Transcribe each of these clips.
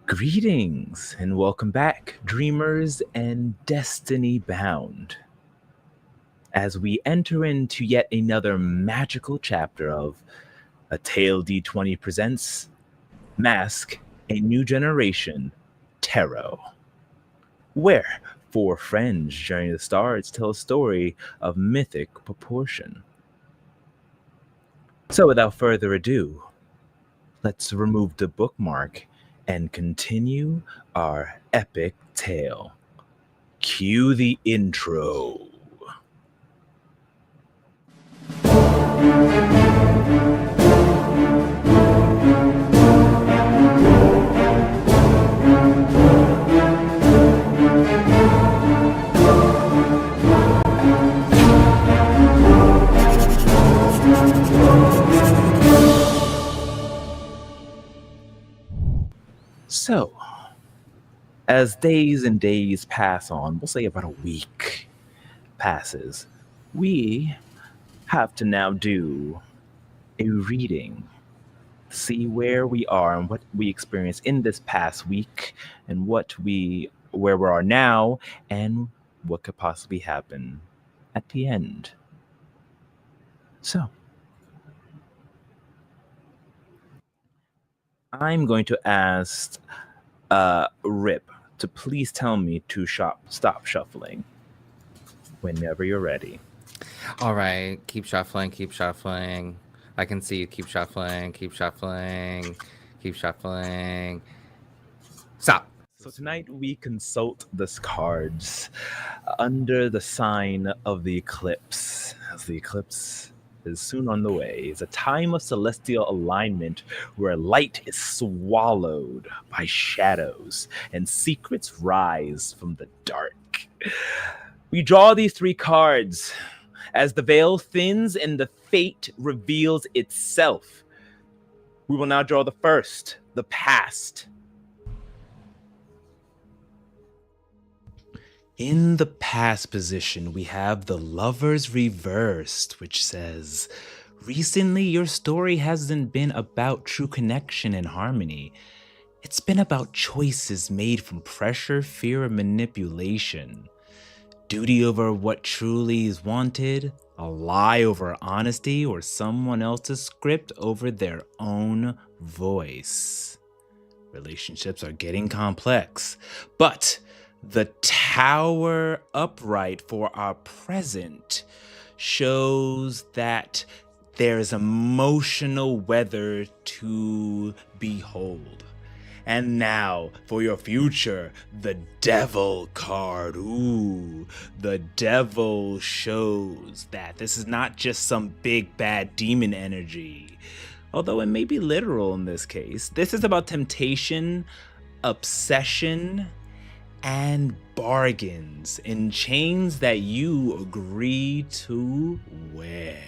Greetings and welcome back, dreamers and destiny bound, as we enter into yet another magical chapter of A Tale D20 Presents Mask, a New Generation Tarot, where four friends journey the stars to tell a story of mythic proportion. So, without further ado, let's remove the bookmark and continue our epic tale. Cue the intro. So, as days and days pass on, we'll say about a week passes, we have to now do a reading, see where we are and what we experienced in this past week and where we are now and what could possibly happen at the end. So, I'm going to ask Rip to please tell me to stop shuffling whenever you're ready. All right, keep shuffling, keep shuffling. I can see you. Keep shuffling, keep shuffling, keep shuffling. Stop. So tonight we consult the cards under the sign of the eclipse, as the eclipse is soon on the way. It's a time of celestial alignment where light is swallowed by shadows and secrets rise from the dark. We draw these three cards as the veil thins and the fate reveals itself. We will now draw the first, the past. In the past position, we have the Lovers reversed, which says, recently your story hasn't been about true connection and harmony. It's been about choices made from pressure, fear, and manipulation. Duty over what truly is wanted, a lie over honesty, or someone else's script over their own voice. Relationships are getting complex, but the Tower upright for our present shows that there's emotional weather to behold. And now, for your future, the Devil card. Ooh, the Devil shows that this is not just some big bad demon energy. Although it may be literal in this case. This is about temptation, obsession, and bargains in chains that you agree to wear.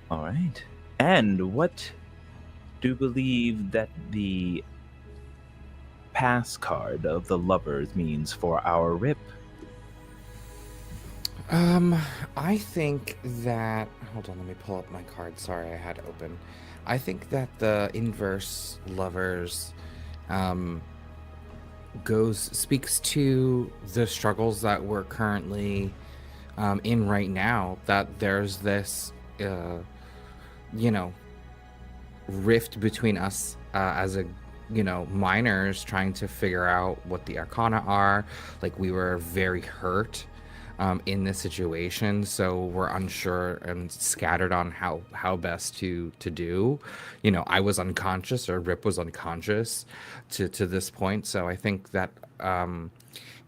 All right. And what do you believe that the pass card of the Lovers means for our Rip? I think that. Hold on, let me pull up my card. Sorry, I had it open. I think that the inverse Lovers speaks to the struggles that we're currently in right now, that there's this rift between us as a minors trying to figure out what the arcana are. Like, we were very hurt in this situation, so we're unsure and scattered on how best to do. I was unconscious, or Rip was unconscious to this point. So I think that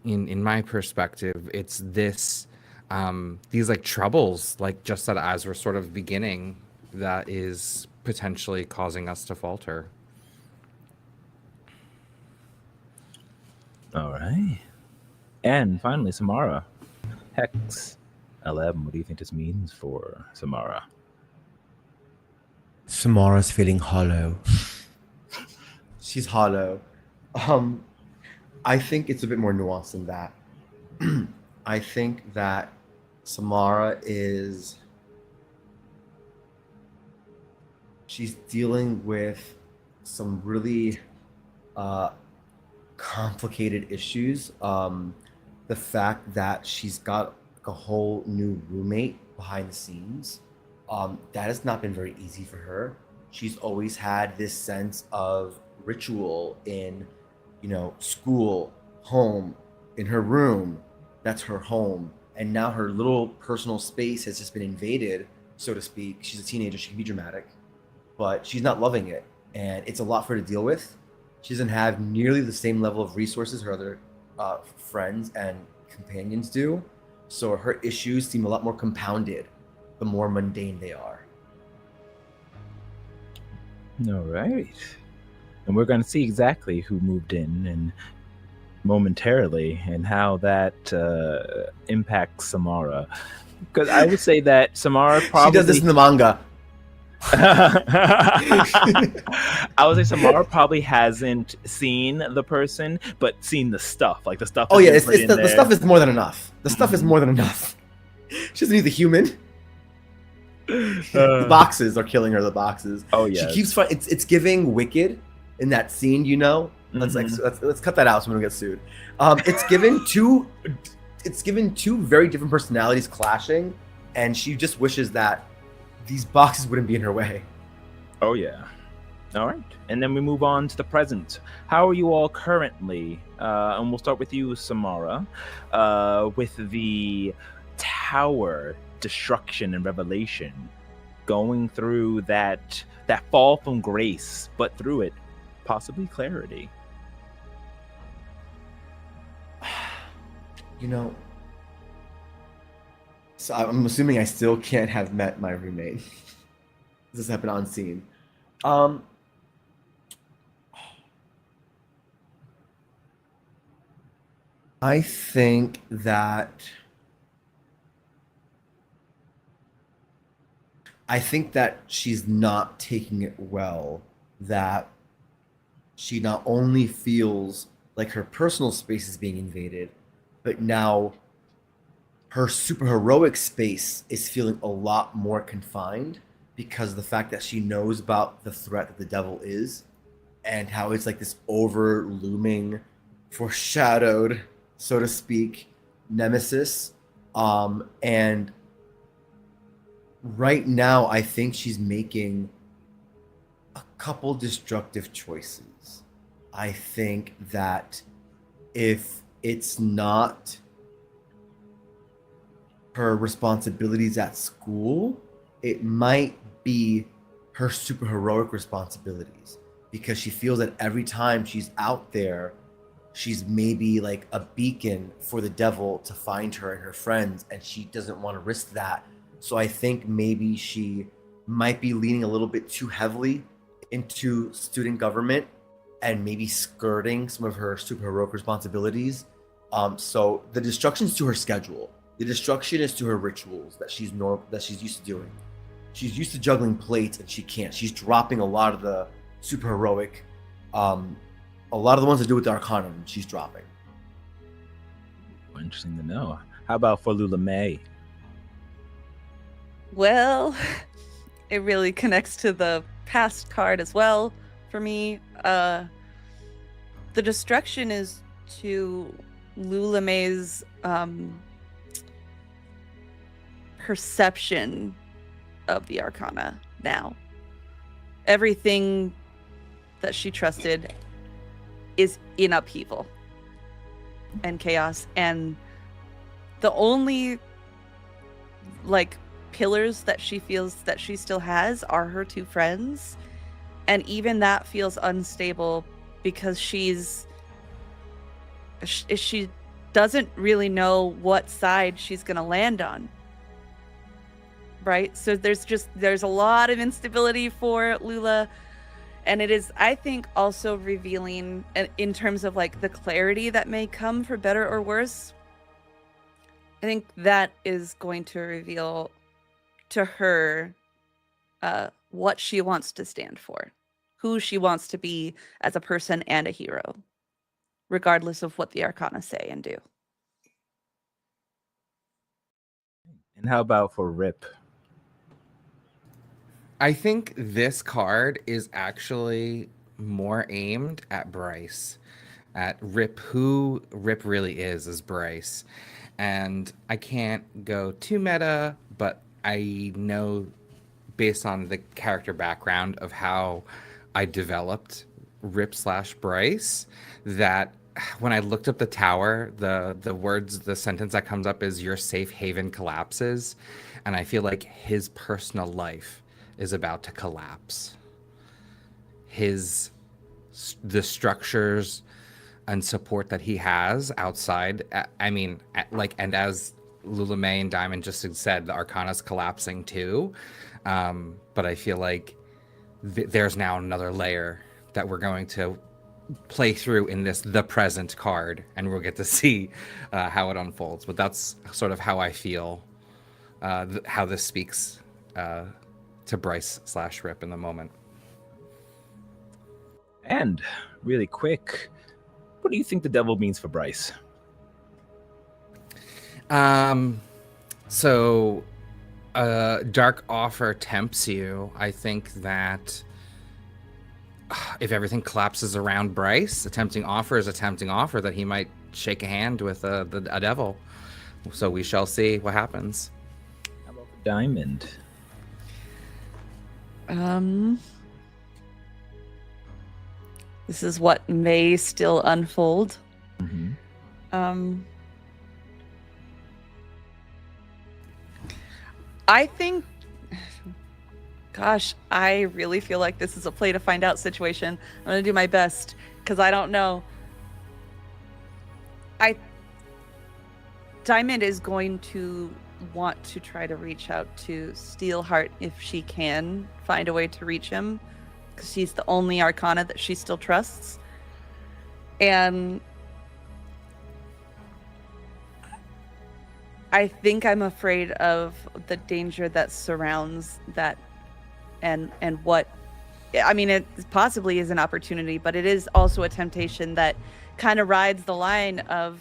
in my perspective, it's these like troubles, like just that as we're sort of beginning, that is potentially causing us to falter. All right. And finally, Samara. Hex 11. What do you think this means for Samara? Samara's feeling hollow. She's hollow. I think it's a bit more nuanced than that. I think that Samara she's dealing with some really uh, complicated issues. The fact that she's got a whole new roommate behind the scenes, that has not been very easy for her. She's always had this sense of ritual in, school, home, in her room. That's her home. And now her little personal space has just been invaded, so to speak. She's a teenager. She can be dramatic, but she's not loving it. And it's a lot for her to deal with. She doesn't have nearly the same level of resources her other friends and companions do. So her issues seem a lot more compounded the more mundane they are. All right. And we're going to see exactly who moved in and momentarily and how that impacts Samara. Because I would say that Samara probably... She does this in the manga. I would say Samara probably hasn't seen the person, but seen the stuff. Like the stuff. Oh yeah, the stuff is more than enough. The stuff is more than enough. She doesn't need the human. The boxes are killing her. The boxes. Oh yeah. She keeps fighting. It's giving Wicked in that scene. Let's cut that out so we don't get sued. It's given two very different personalities clashing, and she just wishes that these boxes wouldn't be in her way. Oh yeah. All right. And then we move on to the present. How are you all currently? And we'll start with you, Samara, with the tower destruction and revelation, going through that fall from grace, but through it, possibly clarity. So I'm assuming I still can't have met my roommate. This happened on scene. I think that she's not taking it well, that she not only feels like her personal space is being invaded, but now her superheroic space is feeling a lot more confined because of the fact that she knows about the threat that the devil is and how it's like this over looming, foreshadowed, so to speak, nemesis. And right now, I think she's making a couple destructive choices. I think that if it's not her responsibilities at school, it might be her superheroic responsibilities, because she feels that every time she's out there, she's maybe like a beacon for the devil to find her and her friends, and she doesn't want to risk that. So I think maybe she might be leaning a little bit too heavily into student government and maybe skirting some of her superheroic responsibilities. So the destruction's to her schedule. The destruction is to her rituals that she's used to doing. She's used to juggling plates, and she can't. She's dropping a lot of the superheroic, a lot of the ones that do with the Arcana. She's dropping. Interesting to know. How about for Lula May? Well, it really connects to the past card as well for me. The destruction is to Lula May's perception of the Arcana now. Everything that she trusted is in upheaval and chaos, and the only pillars that she feels that she still has are her two friends, and even that feels unstable because she doesn't really know what side she's going to land on, right? So there's a lot of instability for Lula, and it is, I think, also revealing in terms of the clarity that may come, for better or worse. I think that is going to reveal to her what she wants to stand for, who she wants to be as a person and a hero, regardless of what the Arcana say and do. And how about for Rip? I think this card is actually more aimed at Bryce, at Rip, who Rip really is Bryce. And I can't go too meta, but I know based on the character background of how I developed Rip slash Bryce, that when I looked up the tower, the sentence that comes up is your safe haven collapses. And I feel like his personal life is about to collapse. The structures and support that he has outside. I mean, like, and as Lula May and Diamond just said, the Arcana's collapsing too. But I feel like there's now another layer that we're going to play through in the present card, and we'll get to see how it unfolds. But that's sort of how I feel, how this speaks to Bryce slash Rip in the moment. And really quick, what do you think the devil means for Bryce? So dark offer tempts you. I think that if everything collapses around Bryce, a tempting offer is a tempting offer that he might shake a hand with a devil. So we shall see what happens. How about Diamond? This is what may still unfold. Mm-hmm. I think, gosh, I really feel like this is a play to find out situation. I'm going to do my best because I don't know. Diamond is going to want to try to reach out to Steelheart if she can find a way to reach him, because she's the only Arcana that she still trusts. And I think I'm afraid of the danger that surrounds that, and what, I mean, it possibly is an opportunity, but it is also a temptation that kind of rides the line of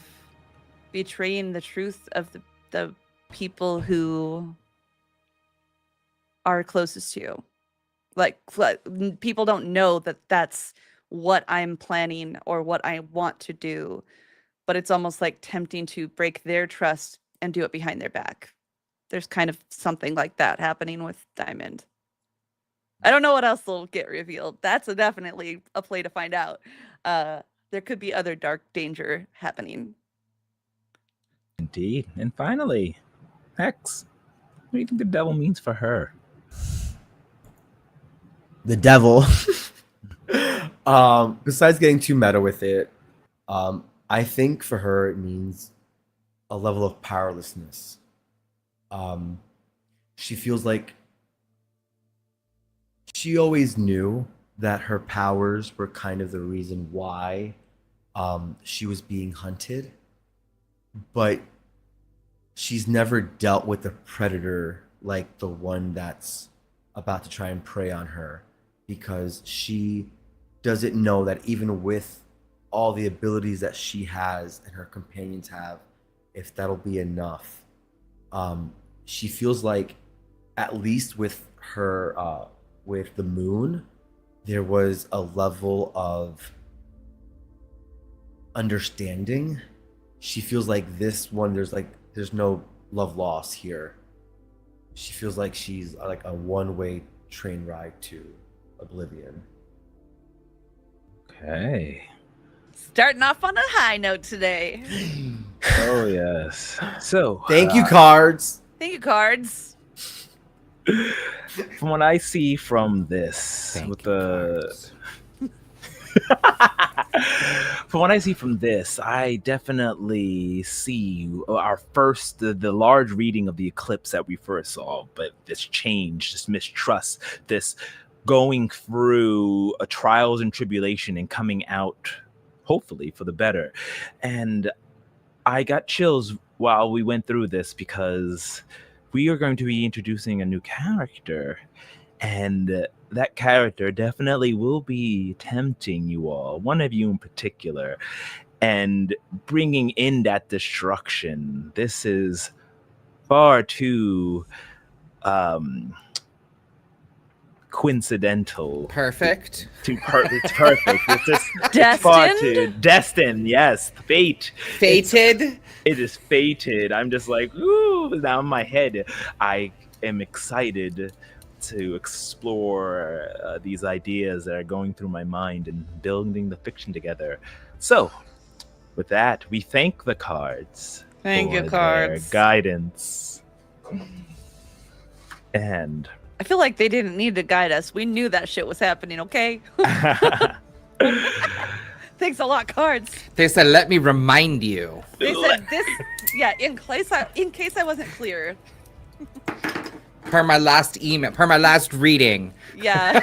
betraying the truth of the people who are closest to you. Like, people don't know that that's what I'm planning or what I want to do, but it's almost like tempting to break their trust and do it behind their back. There's kind of something like that happening with Diamond. I don't know what else will get revealed. That's definitely a play to find out. There could be other dark danger happening. Indeed. And finally, Hex, what do you think the devil means for her? The devil. Besides getting too meta with it, I think for her it means a level of powerlessness. She feels like she always knew that her powers were kind of the reason why she was being hunted, but she's never dealt with a predator like the one that's about to try and prey on her, because she doesn't know that even with all the abilities that she has and her companions have, if that'll be enough. She feels like, at least with her, with the moon, there was a level of understanding. She feels like this one, there's no love lost here. She feels like she's like a one-way train ride to oblivion. Okay. Starting off on a high note today. Oh, yes. So, Thank you, cards. Thank you, cards. From what I see from this, Thank with you, the cards. from what I see from this, I definitely see our first, the large reading of the eclipse that we first saw, but this change, this mistrust, this going through a trials and tribulation and coming out, hopefully, for the better. And I got chills while we went through this, because we are going to be introducing a new character, and that character definitely will be tempting you all, one of you in particular, and bringing in that destruction. This is far too coincidental. Perfect. It's perfect. It's just it's far too destined. Yes, fate. Fated. It is fated. I'm just like, ooh, now in my head, I am excited to explore these ideas that are going through my mind and building the fiction together. So, with that, we thank the cards Thank you, for cards. their guidance. And I feel like they didn't need to guide us. We knew that shit was happening, okay? Thanks a lot, cards. They said, "Let me remind you." They said this, yeah, in case I wasn't clear. Per my last email, per my last reading. Yeah,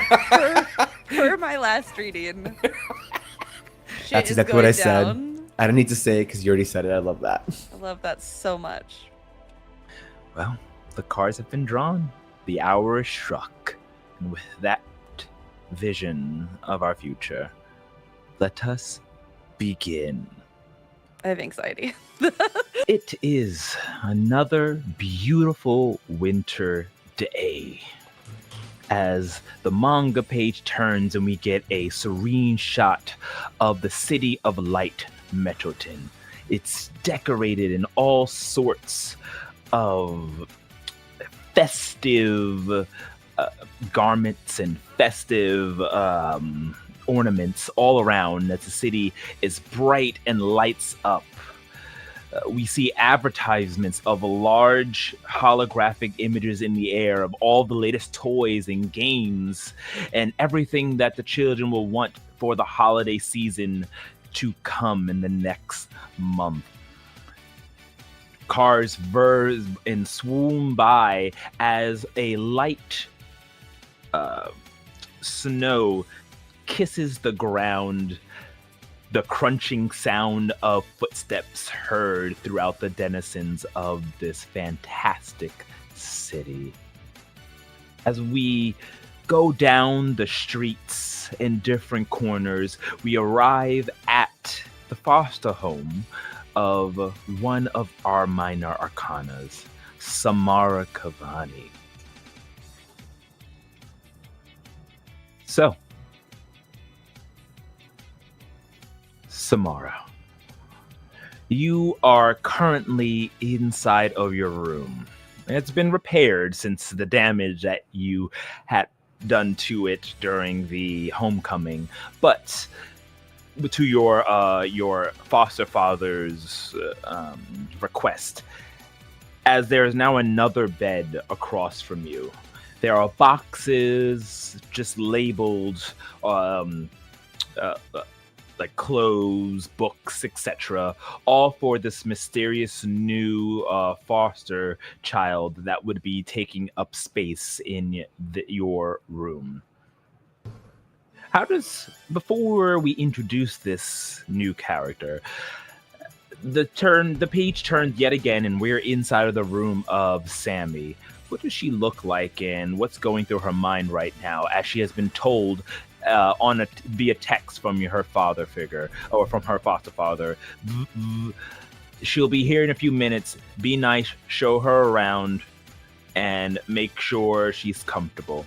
per my last reading. Shit That's is exactly what I going said. down. I don't need to say it because you already said it. I love that. I love that so much. well, the cards have been drawn. The hour is struck. And with that vision of our future, let us begin. I have anxiety. It is another beautiful winter day. As the manga page turns and we get a serene shot of the city of light, Metroton. It's decorated in all sorts of festive garments and festive ornaments all around as the city is bright and lights up. We see advertisements of large holographic images in the air of all the latest toys and games and everything that the children will want for the holiday season to come in the next month. Cars verse and swoon by as a light snow kisses the ground, the crunching sound of footsteps heard throughout the denizens of this fantastic city. As we go down the streets in different corners, we arrive at the foster home of one of our minor arcanas, Samara Kavani. So, Samara, you are currently inside of your room. It's been repaired since the damage that you had done to it during the homecoming, but to your foster father's request, as there is now another bed across from you. There are boxes just labeled like clothes, books, etc., all for this mysterious new foster child that would be taking up space in your room. Before we introduce this new character, the page turns yet again, and we're inside of the room of Sammy. What does she look like, and what's going through her mind right now, as she has been told via text from her father figure, or from her foster father? She'll be here in a few minutes. Be nice, show her around, and make sure she's comfortable.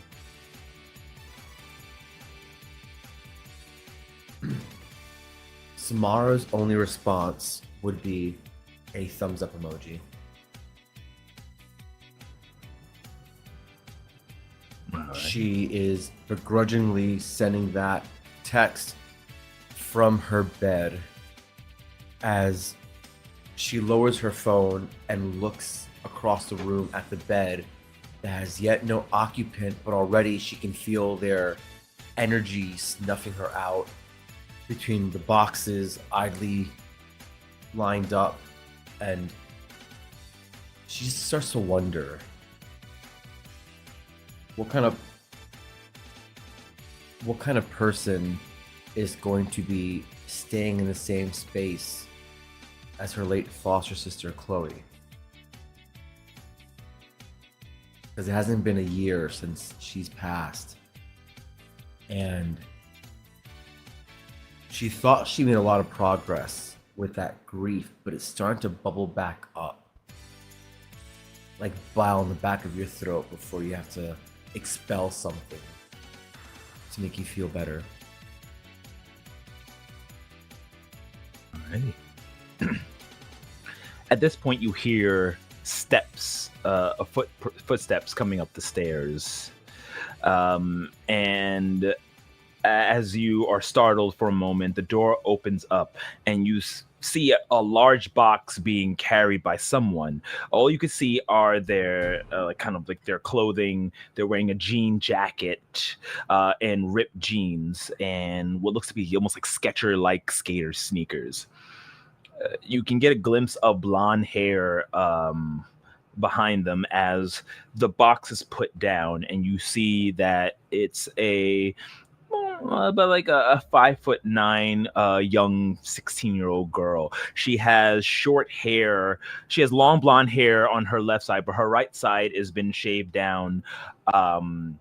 Samara's only response would be a thumbs up emoji. Alright. She is begrudgingly sending that text from her bed as she lowers her phone and looks across the room at the bed that has yet no occupant, but already she can feel their energy snuffing her out between the boxes idly lined up, and she just starts to wonder what kind of person is going to be staying in the same space as her late foster sister Chloe. Because it hasn't been a year since she's passed, and she thought she made a lot of progress with that grief, but it's starting to bubble back up. Like bile in the back of your throat before you have to expel something. to make you feel better. Alrighty. At this point, you hear steps, footsteps coming up the stairs, and as you are startled for a moment, the door opens up, and you see a large box being carried by someone. All you can see are their kind of like their clothing. They're wearing a jean jacket and ripped jeans, and what looks to be almost like Sketcher-like skater sneakers. You can get a glimpse of blonde hair behind them as the box is put down, and you see that it's about like a 5'9" young 16-year-old girl. She has short hair. She has long blonde hair on her left side, but her right side has been shaved down to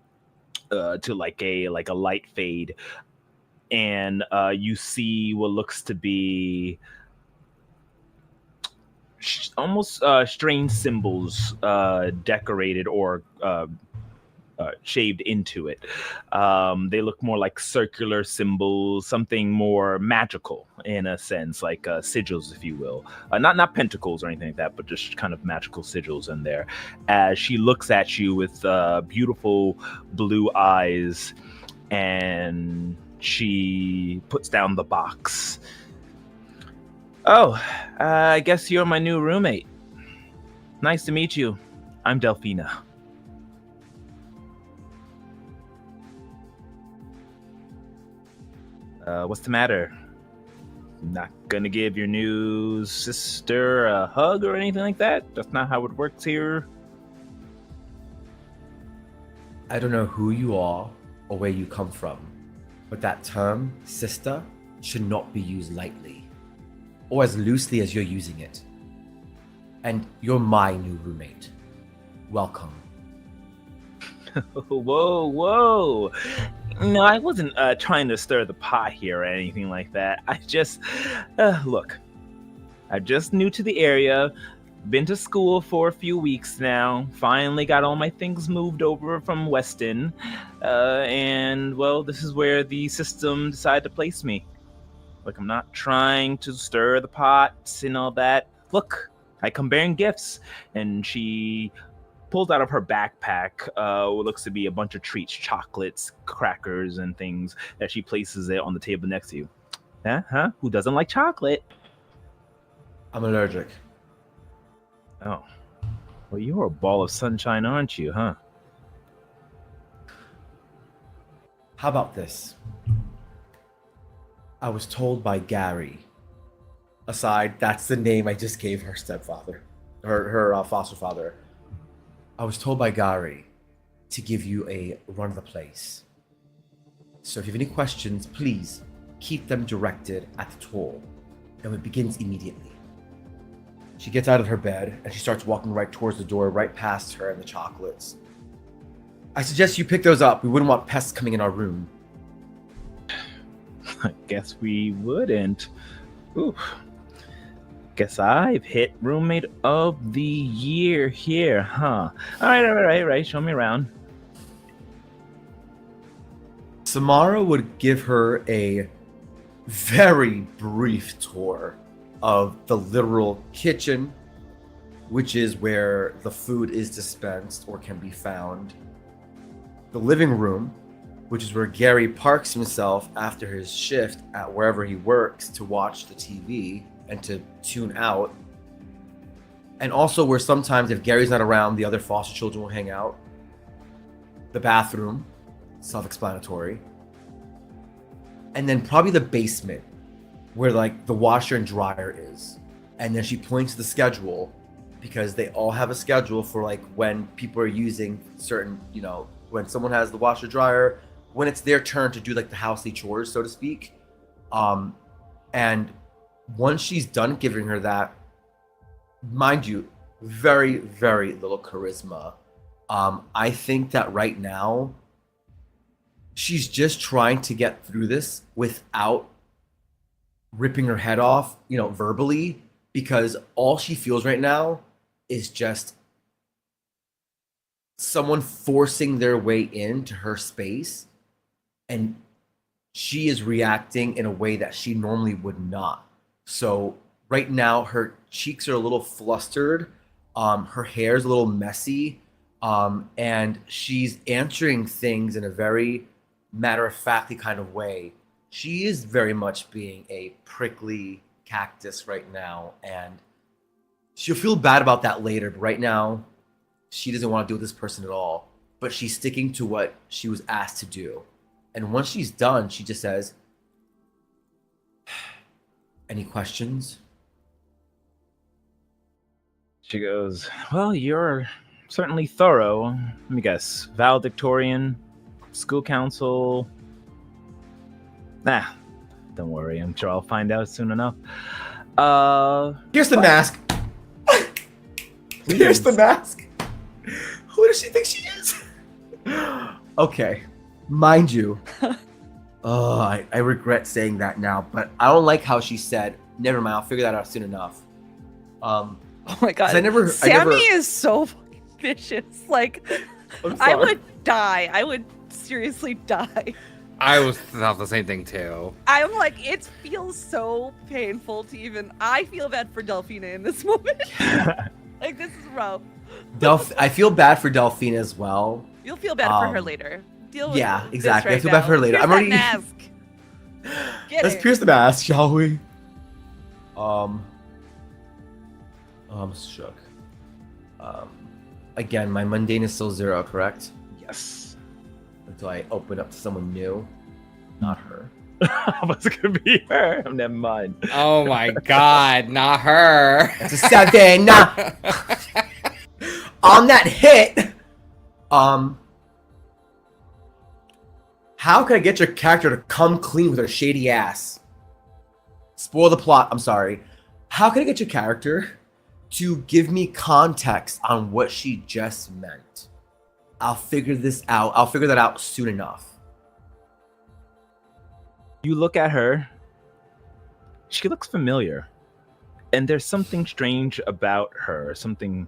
like a light fade, and you see what looks to be almost strange symbols decorated or shaved into it. They look more like circular symbols, something more magical in a sense, like sigils, if you will. Not pentacles or anything like that, but just kind of magical sigils in there. As she looks at you with beautiful blue eyes, and she puts down the box. Oh, I guess you're my new roommate. Nice to meet you. I'm Delphina. What's the matter? Not gonna give your new sister a hug or anything like that? That's not how it works here. I don't know who you are or where you come from, but that term, sister, should not be used lightly, or as loosely as you're using it. And you're my new roommate. Welcome. Whoa. No, I wasn't trying to stir the pot here or anything like that. I just, look, I'm just new to the area, been to school for a few weeks now, finally got all my things moved over from Weston, and, well, this is where the system decided to place me. Look, I'm not trying to stir the pot and all that. Look, I come bearing gifts. And she pulls out of her backpack what looks to be a bunch of treats, chocolates, crackers, and things that she places it on the table next to you. Huh? Who doesn't like chocolate? I'm allergic. Oh. Well, you're a ball of sunshine, aren't you, huh? How about this? I was told by Gary. Aside, that's the name I just gave her stepfather, her foster father. I was told by Gary to give you a run of the place. So if you have any questions, please keep them directed at the toll, and it begins immediately. She gets out of her bed and she starts walking right towards the door, right past her and the chocolates. I suggest you pick those up. We wouldn't want pests coming in our room. I guess we wouldn't. Ooh. Guess I've hit roommate of the year here, huh? All right. Show me around. Samara would give her a very brief tour of the literal kitchen, which is where the food is dispensed or can be found. The living room, which is where Gary parks himself after his shift at wherever he works to watch the TV and to tune out. And also where sometimes if Gary's not around, the other foster children will hang out. The bathroom, self-explanatory. And then probably the basement, where like the washer and dryer is. And then she points to the schedule, because they all have a schedule for like when people are using certain, when someone has the washer dryer, when it's their turn to do like the housely chores, so to speak. And once she's done giving her that, mind you, very, very little charisma. I think that right now, she's just trying to get through this without ripping her head off, verbally, because all she feels right now is just someone forcing their way into her space and she is reacting in a way that she normally would not. So right now, her cheeks are a little flustered. Her hair is a little messy. And she's answering things in a very matter-of-factly kind of way. She is very much being a prickly cactus right now, and she'll feel bad about that later. But right now, she doesn't want to deal with this person at all. But she's sticking to what she was asked to do. And once she's done, she just says, "Any questions?" She goes, well, you're certainly thorough. Let me guess. Valedictorian, school council. Nah, don't worry. I'm sure I'll find out soon enough. Here's the mask. Here's the mask. Who does she think she is? Okay, mind you. I regret saying that now, but I don't like how she said, "Never mind, I'll figure that out soon enough." Oh my god. Sammy is so fucking vicious. Like, I would die. I would seriously die. I thought the same thing too. I'm like, it feels so painful to even. I feel bad for Delphina in this moment. Like, this is rough. I feel bad for Delphine as well. You'll feel bad for her later. Deal with Yeah, this exactly. right I feel bad for her later. Pierce I'm already. that mask. Let's pierce the mask, shall we? I'm shook. Again, my mundane is still 0, correct? Yes. Until I open up to someone new. Not her. What's it gonna be her? Never mind. Oh my god, not her. It's a 7. On that hit. How can I get your character to come clean with her shady ass? Spoil the plot. I'm sorry. How can I get your character to give me context on what she just meant? I'll figure this out. I'll figure that out soon enough. You look at her. She looks familiar. And there's something strange about her. Something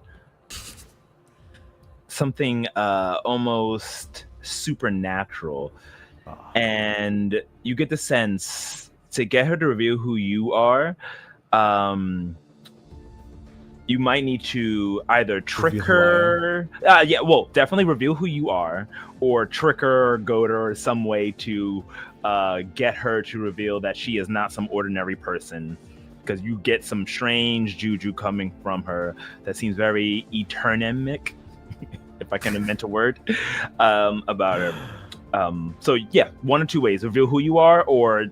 almost supernatural. And you get the sense to get her to reveal who you are, you might need to either trick her. Definitely reveal who you are, or trick her or goad her or some way to get her to reveal that she is not some ordinary person. Because you get some strange juju coming from her that seems very eternemic, if I can invent a word, about her. So yeah, one or two ways: reveal who you are, or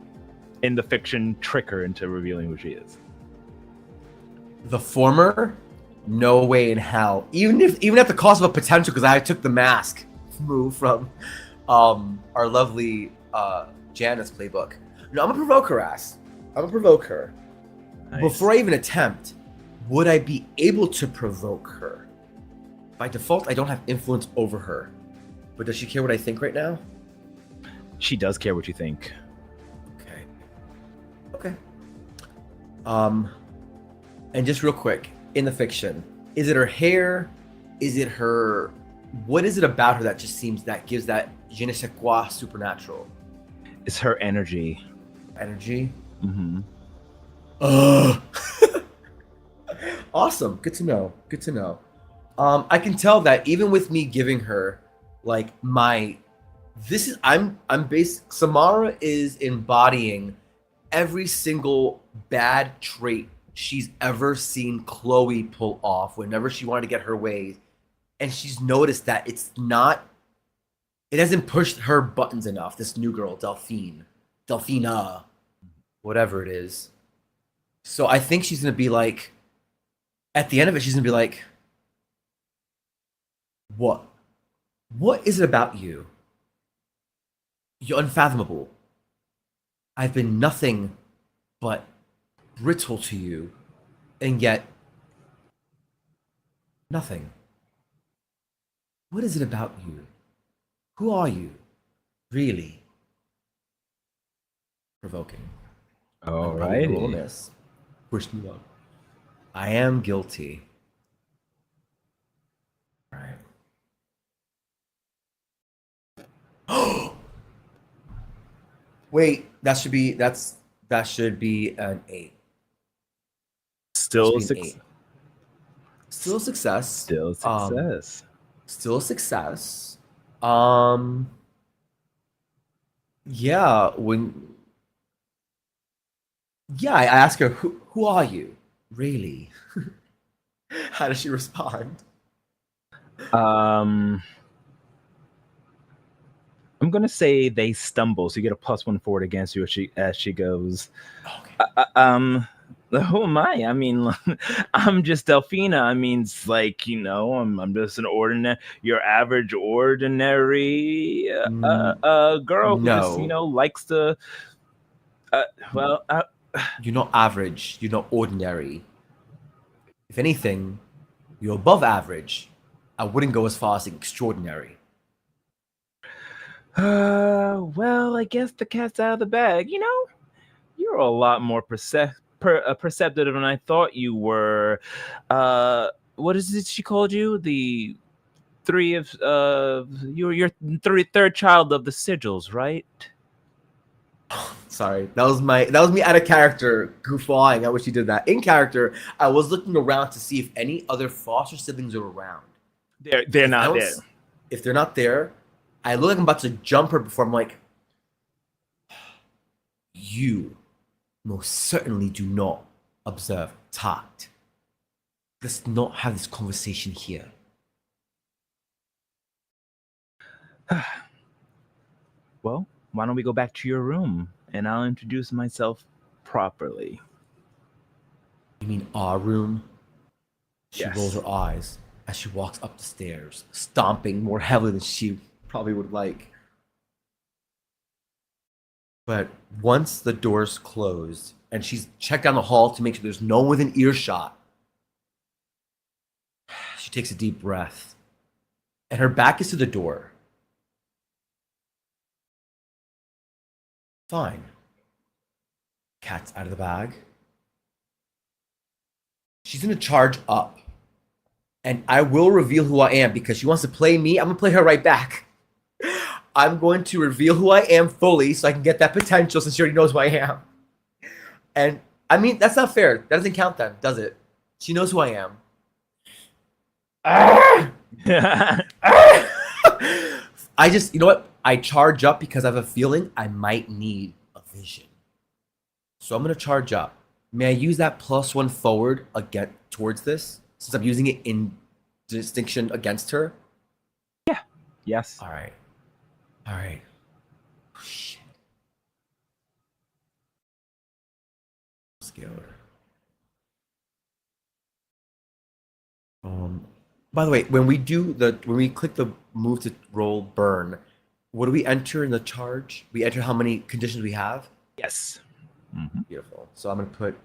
in the fiction, trick her into revealing who she is. The former, no way in hell. Even at the cost of a potential, because I took the mask move from our lovely Janice playbook. No, I'm gonna provoke her ass. I'm gonna provoke her. Nice. Before I even attempt, would I be able to provoke her? By default, I don't have influence over her. But does she care what I think right now? She does care what you think. Okay. And just real quick, in the fiction, is it her hair? Is it her? What is it about her that just seems that gives that je ne sais quoi supernatural It's her energy. energy? Mm-hmm. Awesome. Good to know. Good to know. I can tell that even with me giving her like Samara is embodying every single bad trait she's ever seen Chloe pull off whenever she wanted to get her way. And she's noticed that it hasn't pushed her buttons enough. This new girl, Delphina, whatever it is. So I think she's going to be like, at the end of it, she's going to be like, what? What is it about you? You're unfathomable. I've been nothing but brittle to you, and yet nothing. What is it about you? Who are you? Really? Provoking. All Probably right. will miss. Push me up. I am guilty. All right. Wait, that should be an 8. That should Still be an six. 8. Still a success. Still success. Still a success. Um, yeah, I ask her, who are you? Really? How does she respond? Um, I'm gonna say they stumble, so you get a +1 forward against you as she goes. Okay. Who am I? I mean, I'm just Delphina. I mean, it's like I'm just an ordinary, your average ordinary girl who just No, likes to. Uh, well, you're not average. You're not ordinary. If anything, you're above average. I wouldn't go as far as extraordinary. well, I guess the cat's out of the bag. You're a lot more perceptive than I thought you were. What is it she called you? The three of you're your third child of the sigils, right? Sorry, that was me out of character, goofing. I wish you did that. In character, I was looking around to see if any other foster siblings are around. They're If I not don't, there. if they're not there, I look like I'm about to jump her before I'm like, you most certainly do not observe tact. Let's not have this conversation here. Well, why don't we go back to your room and I'll introduce myself properly. You mean our room? She rolls Yes. her eyes as she walks up the stairs, stomping more heavily than she probably would like. But once the doors closed and she's checked down the hall to make sure there's no one within earshot, she takes a deep breath and her back is to the door. Fine. Cat's out of the bag. She's gonna charge up. And I will reveal who I am because she wants to play me. I'm gonna play her right back. I'm going to reveal who I am fully so I can get that potential since she already knows who I am. And I mean, that's not fair. That doesn't count then, does it? She knows who I am. Ah! Ah! I just, you know what? I charge up because I have a feeling I might need a vision. So I'm going to charge up. May I use that +1 forward again towards this since I'm using it in distinction against her? Yes. All right. All right. Oh, shit. Scalar. By the way, when we click the move to roll burn, what do we enter in the charge? We enter how many conditions we have. Yes. Beautiful. So I'm gonna put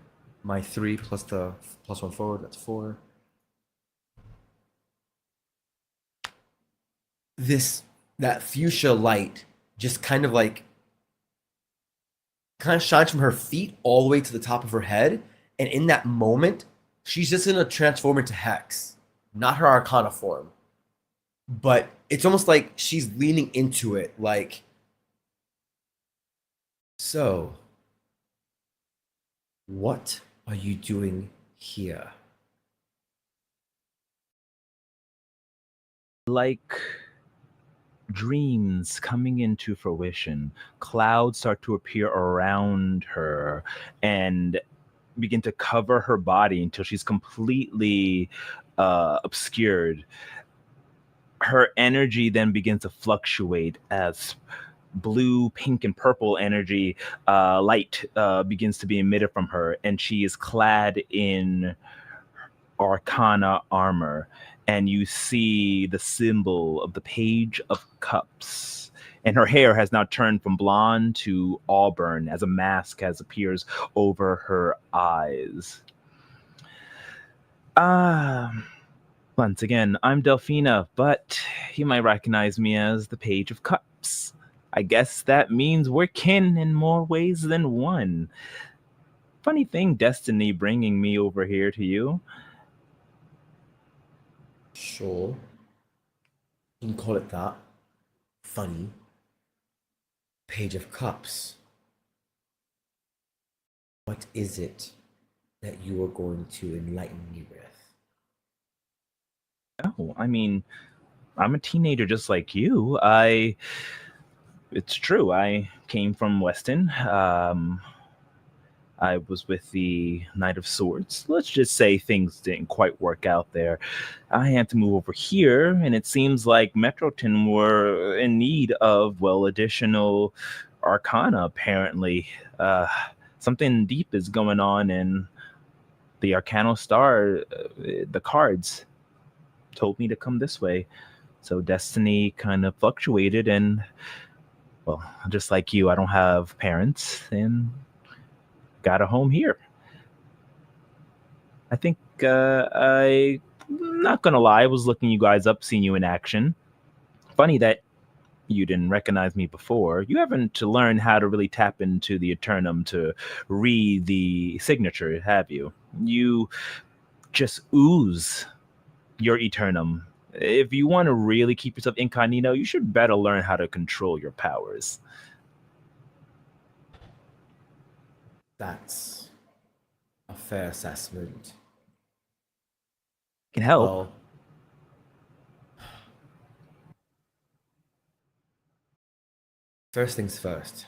my 3 plus the +1 forward. That's 4. That fuchsia light just kind of shines from her feet all the way to the top of her head, and in that moment, she's just gonna transform into Hex, not her Arcana form, but it's almost like she's leaning into it, like. So, what are you doing here? Like dreams coming into fruition, clouds start to appear around her and begin to cover her body until she's completely obscured. Her energy then begins to fluctuate as blue, pink, and purple energy light begins to be emitted from her, and she is clad in Arcana armor, and you see the symbol of the Page of Cups. And her hair has now turned from blonde to auburn as a mask has appears over her eyes. Once again, I'm Delphina, but you might recognize me as the Page of Cups. I guess that means we're kin in more ways than one. Funny thing, destiny bringing me over here to you. Sure. You can call it that. Funny. Page of Cups. What is it that you are going to enlighten me with? Oh, I mean, I'm a teenager just like you. It's true. I came from Weston. I was with the Knight of Swords. Let's just say things didn't quite work out there. I had to move over here, and it seems like Metroton were in need of, well, additional arcana, apparently. Something deep is going on in the Arcano Star. The cards told me to come this way. So destiny kind of fluctuated, and, well, just like you, I don't have parents, and got a home here. I think I'm not gonna lie, I was looking you guys up, seeing you in action. Funny that you didn't recognize me before. You haven't to learn how to really tap into the Eternum to read the signature, have you? You just ooze your Eternum. If you want to really keep yourself incognito, you should better learn how to control your powers. That's a fair assessment. Can help. Well, first things first.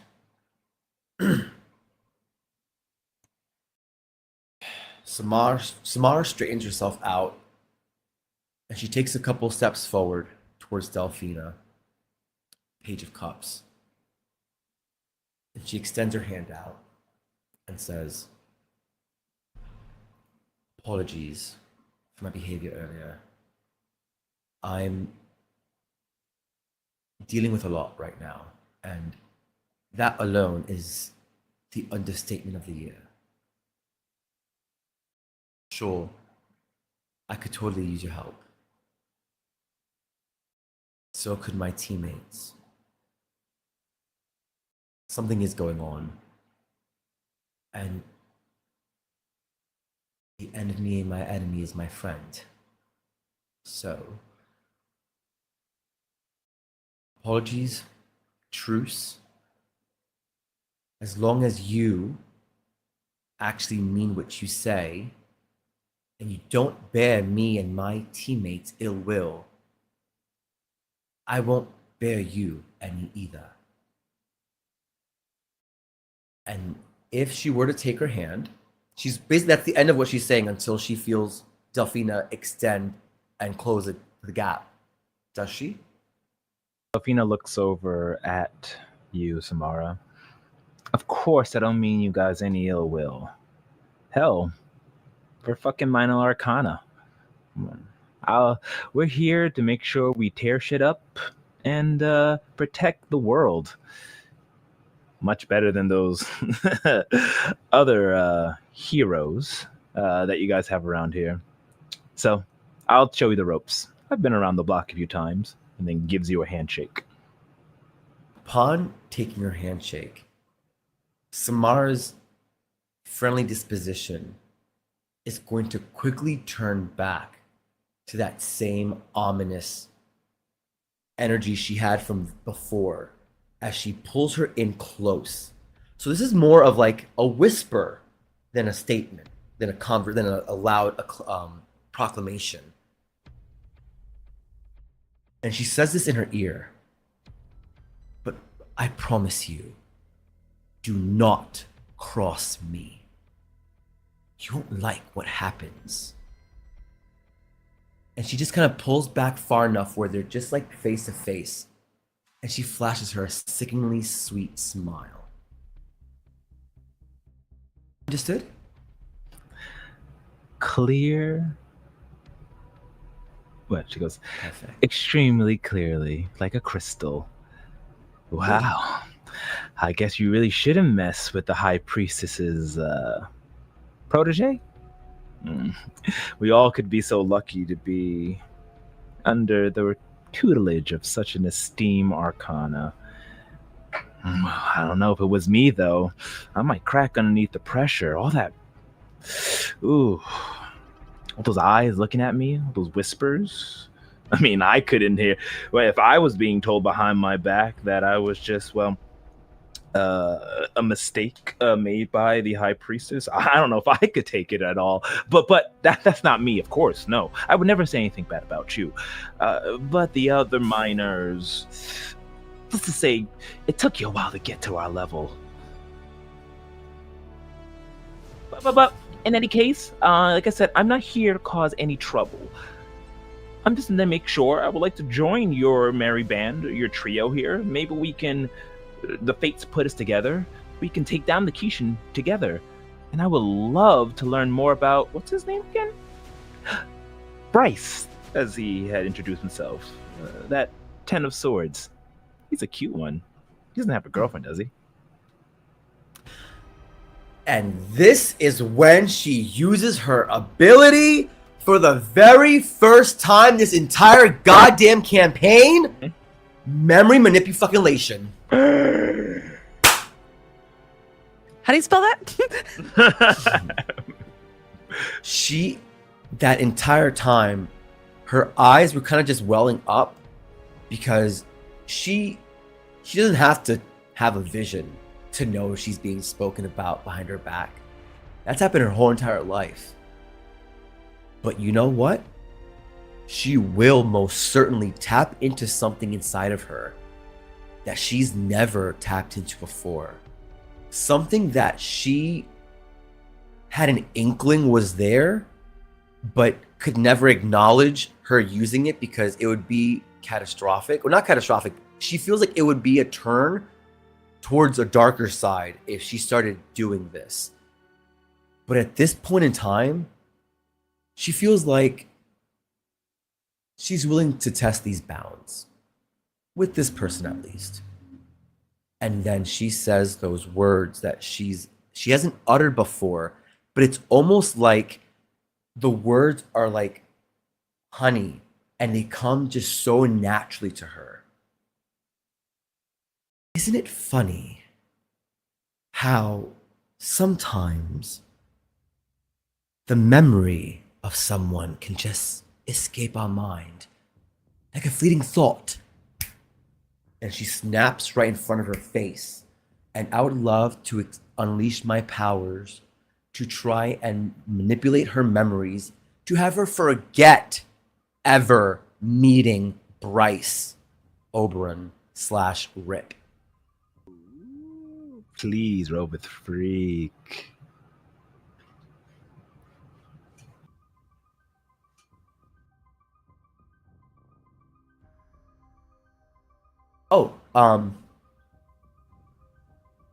Samara straightens herself out, and she takes a couple steps forward towards Delphina, Page of Cups. And she extends her hand out and says, "Apologies for my behavior earlier. I'm dealing with a lot right now, and that alone is the understatement of the year. Sure, I could totally use your help. So could my teammates. Something is going on, and the enemy of my enemy is my friend. So, apologies, truce. As long as you actually mean what you say, and you don't bear me and my teammates ill will, I won't bear you any either." And if she were to take her hand, she's basically, that's the end of what she's saying until she feels Delphina extend and close the gap. Does she? Delphina looks over at you, Samara. Of course, I don't mean you guys any ill will. Hell, we're fucking minor arcana. We're here to make sure we tear shit up and protect the world. Much better than those other heroes that you guys have around here. So I'll show you the ropes. I've been around the block a few times. And then gives you a handshake. Upon taking her handshake, Samara's friendly disposition is going to quickly turn back to that same ominous energy she had from before as she pulls her in close. So this is more of like a whisper than a statement, than a loud proclamation. And she says this in her ear. "But I promise you, do not cross me. You won't like what happens." And she just kind of pulls back far enough where they're just like face to face. And she flashes her a sickeningly sweet smile. Understood? Clear. What? She goes, Perfect. extremely clearly, like a crystal. Wow. I guess you really shouldn't mess with the High Priestess's protege. We all could be so lucky to be under the tutelage of such an esteemed arcana. I don't know if it was me, though. I might crack underneath the pressure. All that... Ooh. All those eyes looking at me, all those whispers. I mean, I couldn't hear. Well, if I was being told behind my back that I was just, well, a mistake made by the high priestess. I don't know if I could take it at all, but that's not me, of course. No, I would never say anything bad about you. But the other miners, let's just say, it took you a while to get to our level. But in any case, like I said, I'm not here to cause any trouble. I'm just gonna make sure. I would like to join your merry band, your trio here. Maybe we can, the fates put us together. We can take down the Kishin together. And I would love to learn more about, what's his name again? Bryce, as he had introduced himself. That 10 of Swords. He's a cute one. He doesn't have a girlfriend, does he? And this is when she uses her ability for the very first time this entire goddamn campaign. Memory manipulation. How do you spell that? She, that entire time, her eyes were kind of just welling up because she doesn't have to have a vision to know she's being spoken about behind her back. That's happened her whole entire life. But you know what? She will most certainly tap into something inside of her that she's never tapped into before. Something that she had an inkling was there, but could never acknowledge her using it because it would be catastrophic. Or not catastrophic. She feels like it would be a turn towards a darker side if she started doing this. But at this point in time, she feels like she's willing to test these bounds. With this person at least. And then she says those words that she hasn't uttered before, but it's almost like the words are like honey and they come just so naturally to her. Isn't it funny how sometimes the memory of someone can just escape our mind like a fleeting thought? And she snaps right in front of her face. And I would love to unleash my powers to try and manipulate her memories to have her forget ever meeting Bryce Oberon / Rip. Please roll with freak. Oh,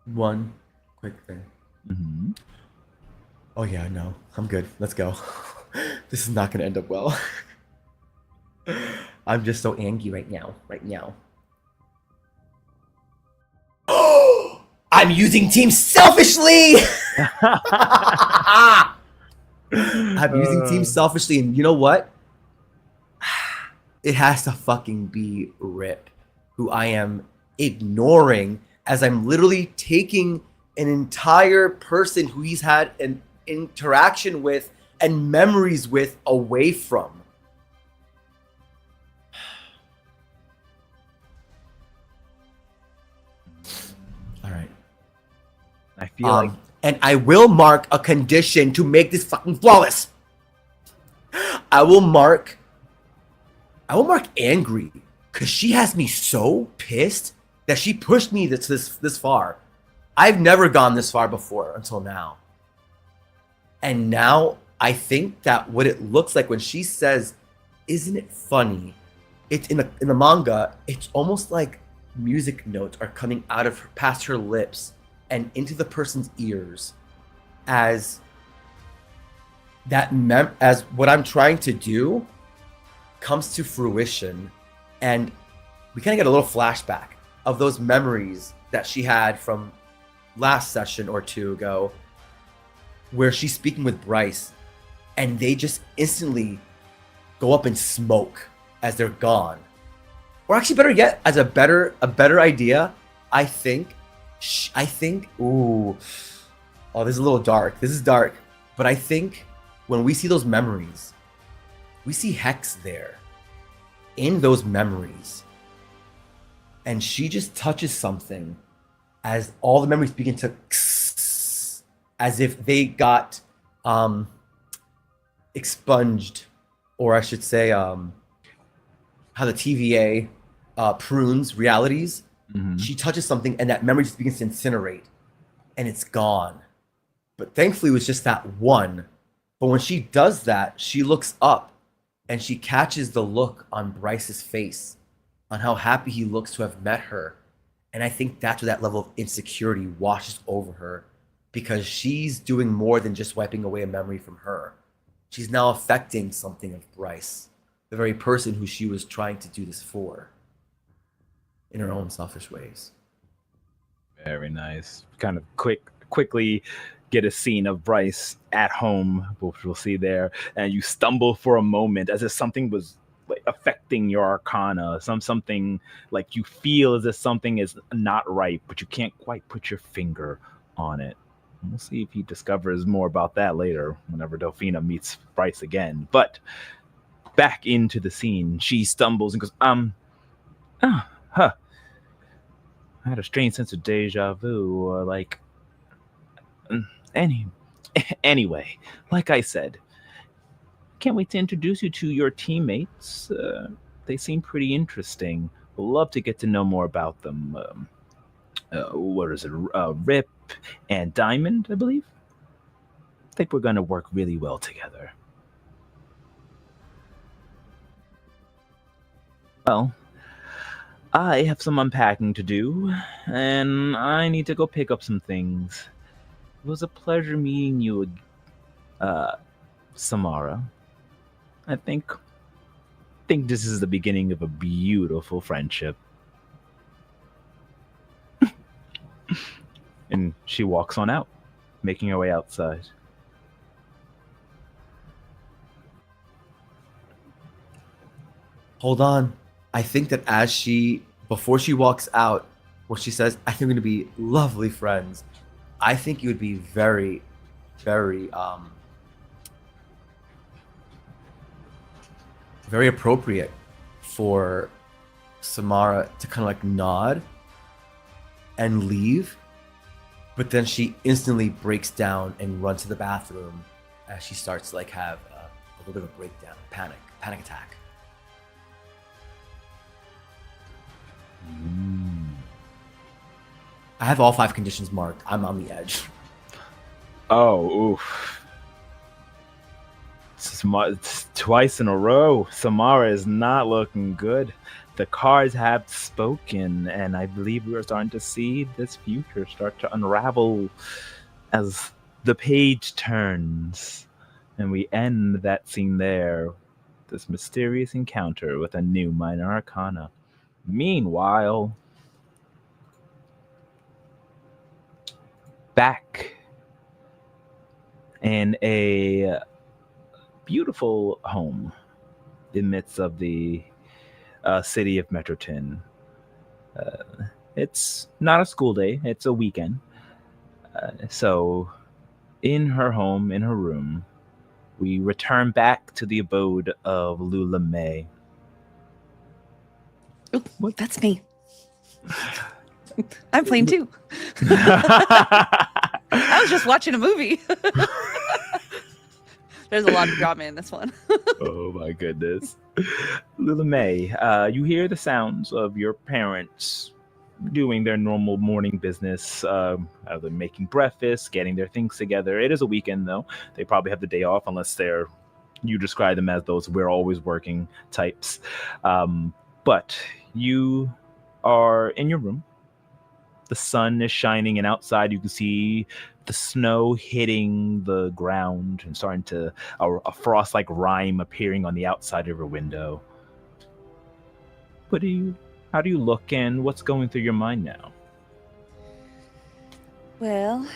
one quick thing. Mm-hmm. Oh yeah, no, I'm good. Let's go. This is not gonna end up well. I'm just so angry right now. Oh, I'm using team selfishly. I'm using team selfishly, and you know what? It has to fucking be Rip, who I am ignoring as I'm literally taking an entire person who he's had an interaction with and memories with away from. All right. I feel like and I will mark a condition to make this fucking flawless. I will mark angry because she has me so pissed that she pushed me this far. I've never gone this far before until now. And now I think that what it looks like when she says, "Isn't it funny?" It's in the manga, it's almost like music notes are coming out of her, past her lips and into the person's ears as as what I'm trying to do comes to fruition. And we kind of get a little flashback of those memories that she had from last session or two ago, where she's speaking with Bryce and they just instantly go up in smoke as they're gone. Or actually, better yet, as a better idea, I think, ooh, oh, this is a little dark. This is dark. But I think when we see those memories, we see Hex there in those memories. And she just touches something as all the memories begin to, as if they got expunged, or I should say, how the TVA prunes realities. Mhm. She touches something, and that memory just begins to incinerate, and it's gone. But thankfully, it was just that one. But when she does that, she looks up, and she catches the look on Bryce's face, on how happy he looks to have met her. And I think that's where that level of insecurity washes over her, because she's doing more than just wiping away a memory from her. She's now affecting something of Bryce, the very person who she was trying to do this for, in her own selfish ways. Very nice. Kind of quickly get a scene of Bryce at home, which we'll see there, and you stumble for a moment as if something was like affecting your arcana, something like you feel as if something is not right, but you can't quite put your finger on it. And we'll see if he discovers more about that later whenever Delphina meets Bryce again. But back into the scene, she stumbles and goes, huh. I had a strange sense of deja vu, or like, anyway, like I said, can't wait to introduce you to your teammates. They seem pretty interesting. We'll love to get to know more about them. What is it? Rip and Diamond, I believe. I think we're going to work really well together. Well, I have some unpacking to do, and I need to go pick up some things. It was a pleasure meeting you, Samara. I think this is the beginning of a beautiful friendship. And she walks on out, making her way outside. Hold on. I think that before she walks out, what she says, I think we're going to be lovely friends. I think it would be very, very, very appropriate for Samara to kind of like nod and leave, but then she instantly breaks down and runs to the bathroom as she starts to like have a little bit of a breakdown, panic attack. I have all 5 conditions marked. I'm on the edge. Oh, oof. It's twice in a row. Samara is not looking good. The cards have spoken, and I believe we are starting to see this future start to unravel as the page turns. And we end that scene there. This mysterious encounter with a new minor arcana. Meanwhile, back in a beautiful home in the midst of the city of Metroton. It's not a school day, it's a weekend. So in her home, in her room, we return back to the abode of Lula May. Oh, that's me. I'm playing too. I was just watching a movie. There's a lot of drama in this one. Oh my goodness. Lula May, you hear the sounds of your parents doing their normal morning business, either making breakfast, getting their things together. It is a weekend though. They probably have the day off unless you describe them as those we're always working types. But you are in your room. The sun is shining, and outside you can see the snow hitting the ground and starting to a frost-like rime appearing on the outside of your window. How do you look, and what's going through your mind now? Well,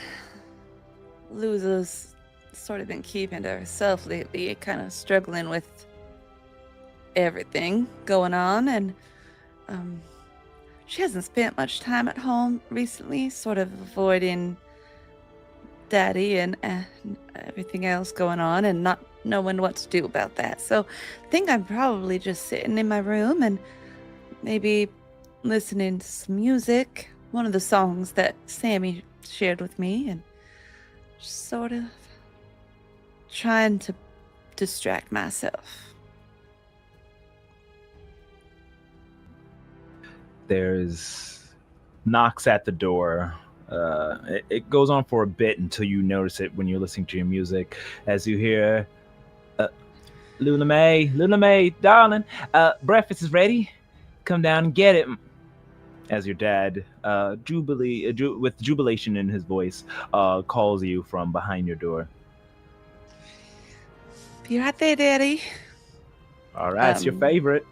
Lulu's sort of been keeping to herself lately, kind of struggling with everything going on, and she hasn't spent much time at home recently, sort of avoiding Daddy and everything else going on and not knowing what to do about that. So I think I'm probably just sitting in my room and maybe listening to some music, one of the songs that Sammy shared with me, and just sort of trying to distract myself. There's knocks at the door. It goes on for a bit until you notice it when you're listening to your music, as you hear, Luna May, darling, breakfast is ready. Come down and get it. As your dad, with jubilation in his voice, calls you from behind your door. Be right there, Daddy. All right, it's your favorite.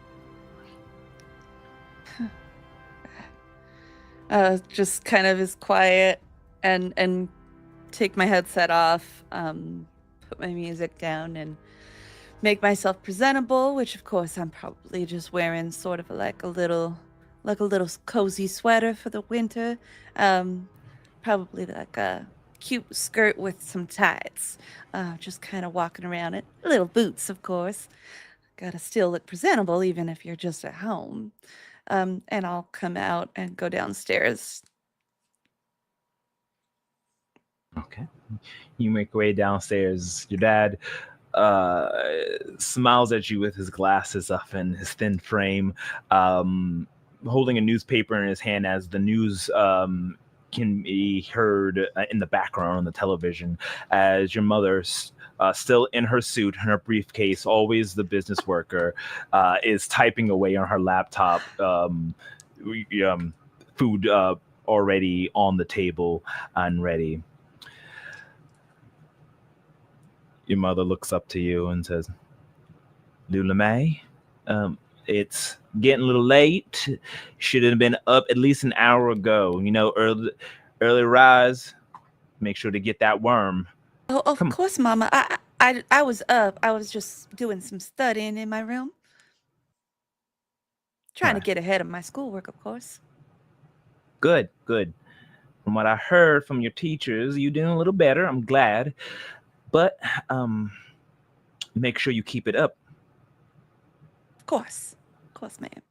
Just kind of is quiet and take my headset off, put my music down, and make myself presentable. Which, of course, I'm probably just wearing sort of like a little cozy sweater for the winter. Probably like a cute skirt with some tights. Just kind of walking around it. Little boots, of course. Gotta still look presentable, even if you're just at home. And I'll come out and go downstairs. Okay. You make your way downstairs. Your dad smiles at you with his glasses up and his thin frame, holding a newspaper in his hand as the news can be heard in the background on the television, as your mother, still in her suit and her briefcase, always the business worker, is typing away on her laptop, food already on the table and ready. Your mother looks up to you and says, Lula May, it's getting a little late. Should have been up at least an hour ago. You know, early rise. Make sure to get that worm. Oh, of course, Mama. I was up. I was just doing some studying in my room. Trying to get ahead of my schoolwork, of course. Good. From what I heard from your teachers, you're doing a little better. I'm glad. But make sure you keep it up. Of course, ma'am.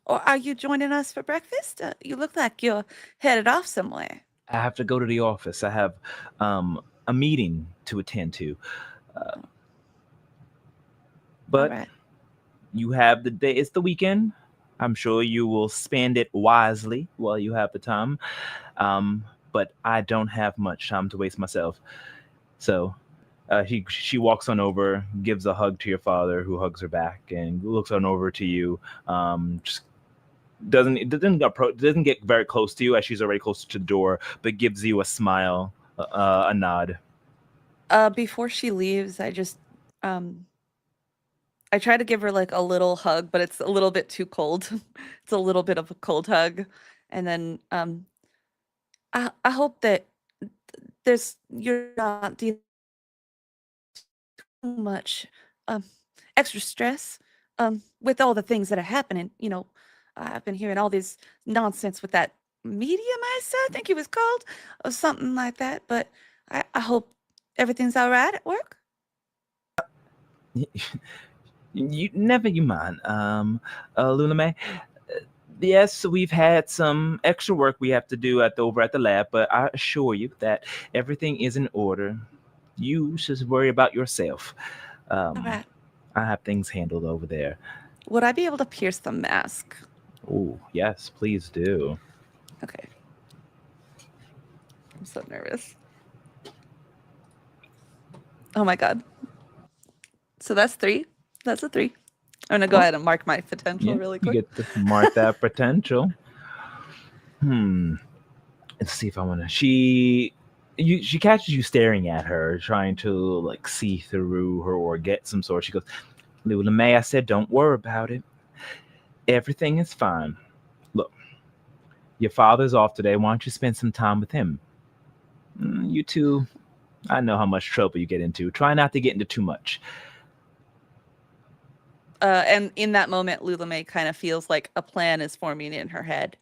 Or are you joining us for breakfast? You look like you're headed off somewhere. I have to go to the office. I have a meeting to attend to. But All right. you have the day. It's the weekend. I'm sure you will spend it wisely while you have the time. But I don't have much time to waste myself. So she walks on over, gives a hug to your father, who hugs her back, and looks on over to you. Just doesn't get very close to you, as she's already close to the door, but gives you a smile, a nod. Before she leaves, I just I try to give her like a little hug, but it's a little bit too cold. It's a little bit of a cold hug, and then I hope that you're not dealing too much extra stress with all the things that are happening. You know, I've been hearing all this nonsense with that medium, I think it was called, or something like that. But I hope everything's all right at work. You mind, Luna May. Yes, we've had some extra work we have to do over at the lab, but I assure you that everything is in order. You should worry about yourself. All right. I have things handled over there. Would I be able to pierce the mask? Oh, yes, please do. Okay. I'm so nervous. Oh my god. So that's 3. That's a 3. I'm gonna go ahead and mark my potential really quick. You get to mark that potential. Let's see if I want to. She catches you staring at her, trying to like see through her or get some sort. She goes, Lula May, I said, don't worry about it. Everything is fine. Look, your father's off today. Why don't you spend some time with him? You two, I know how much trouble you get into. Try not to get into too much. And in that moment, Lula May kind of feels like a plan is forming in her head.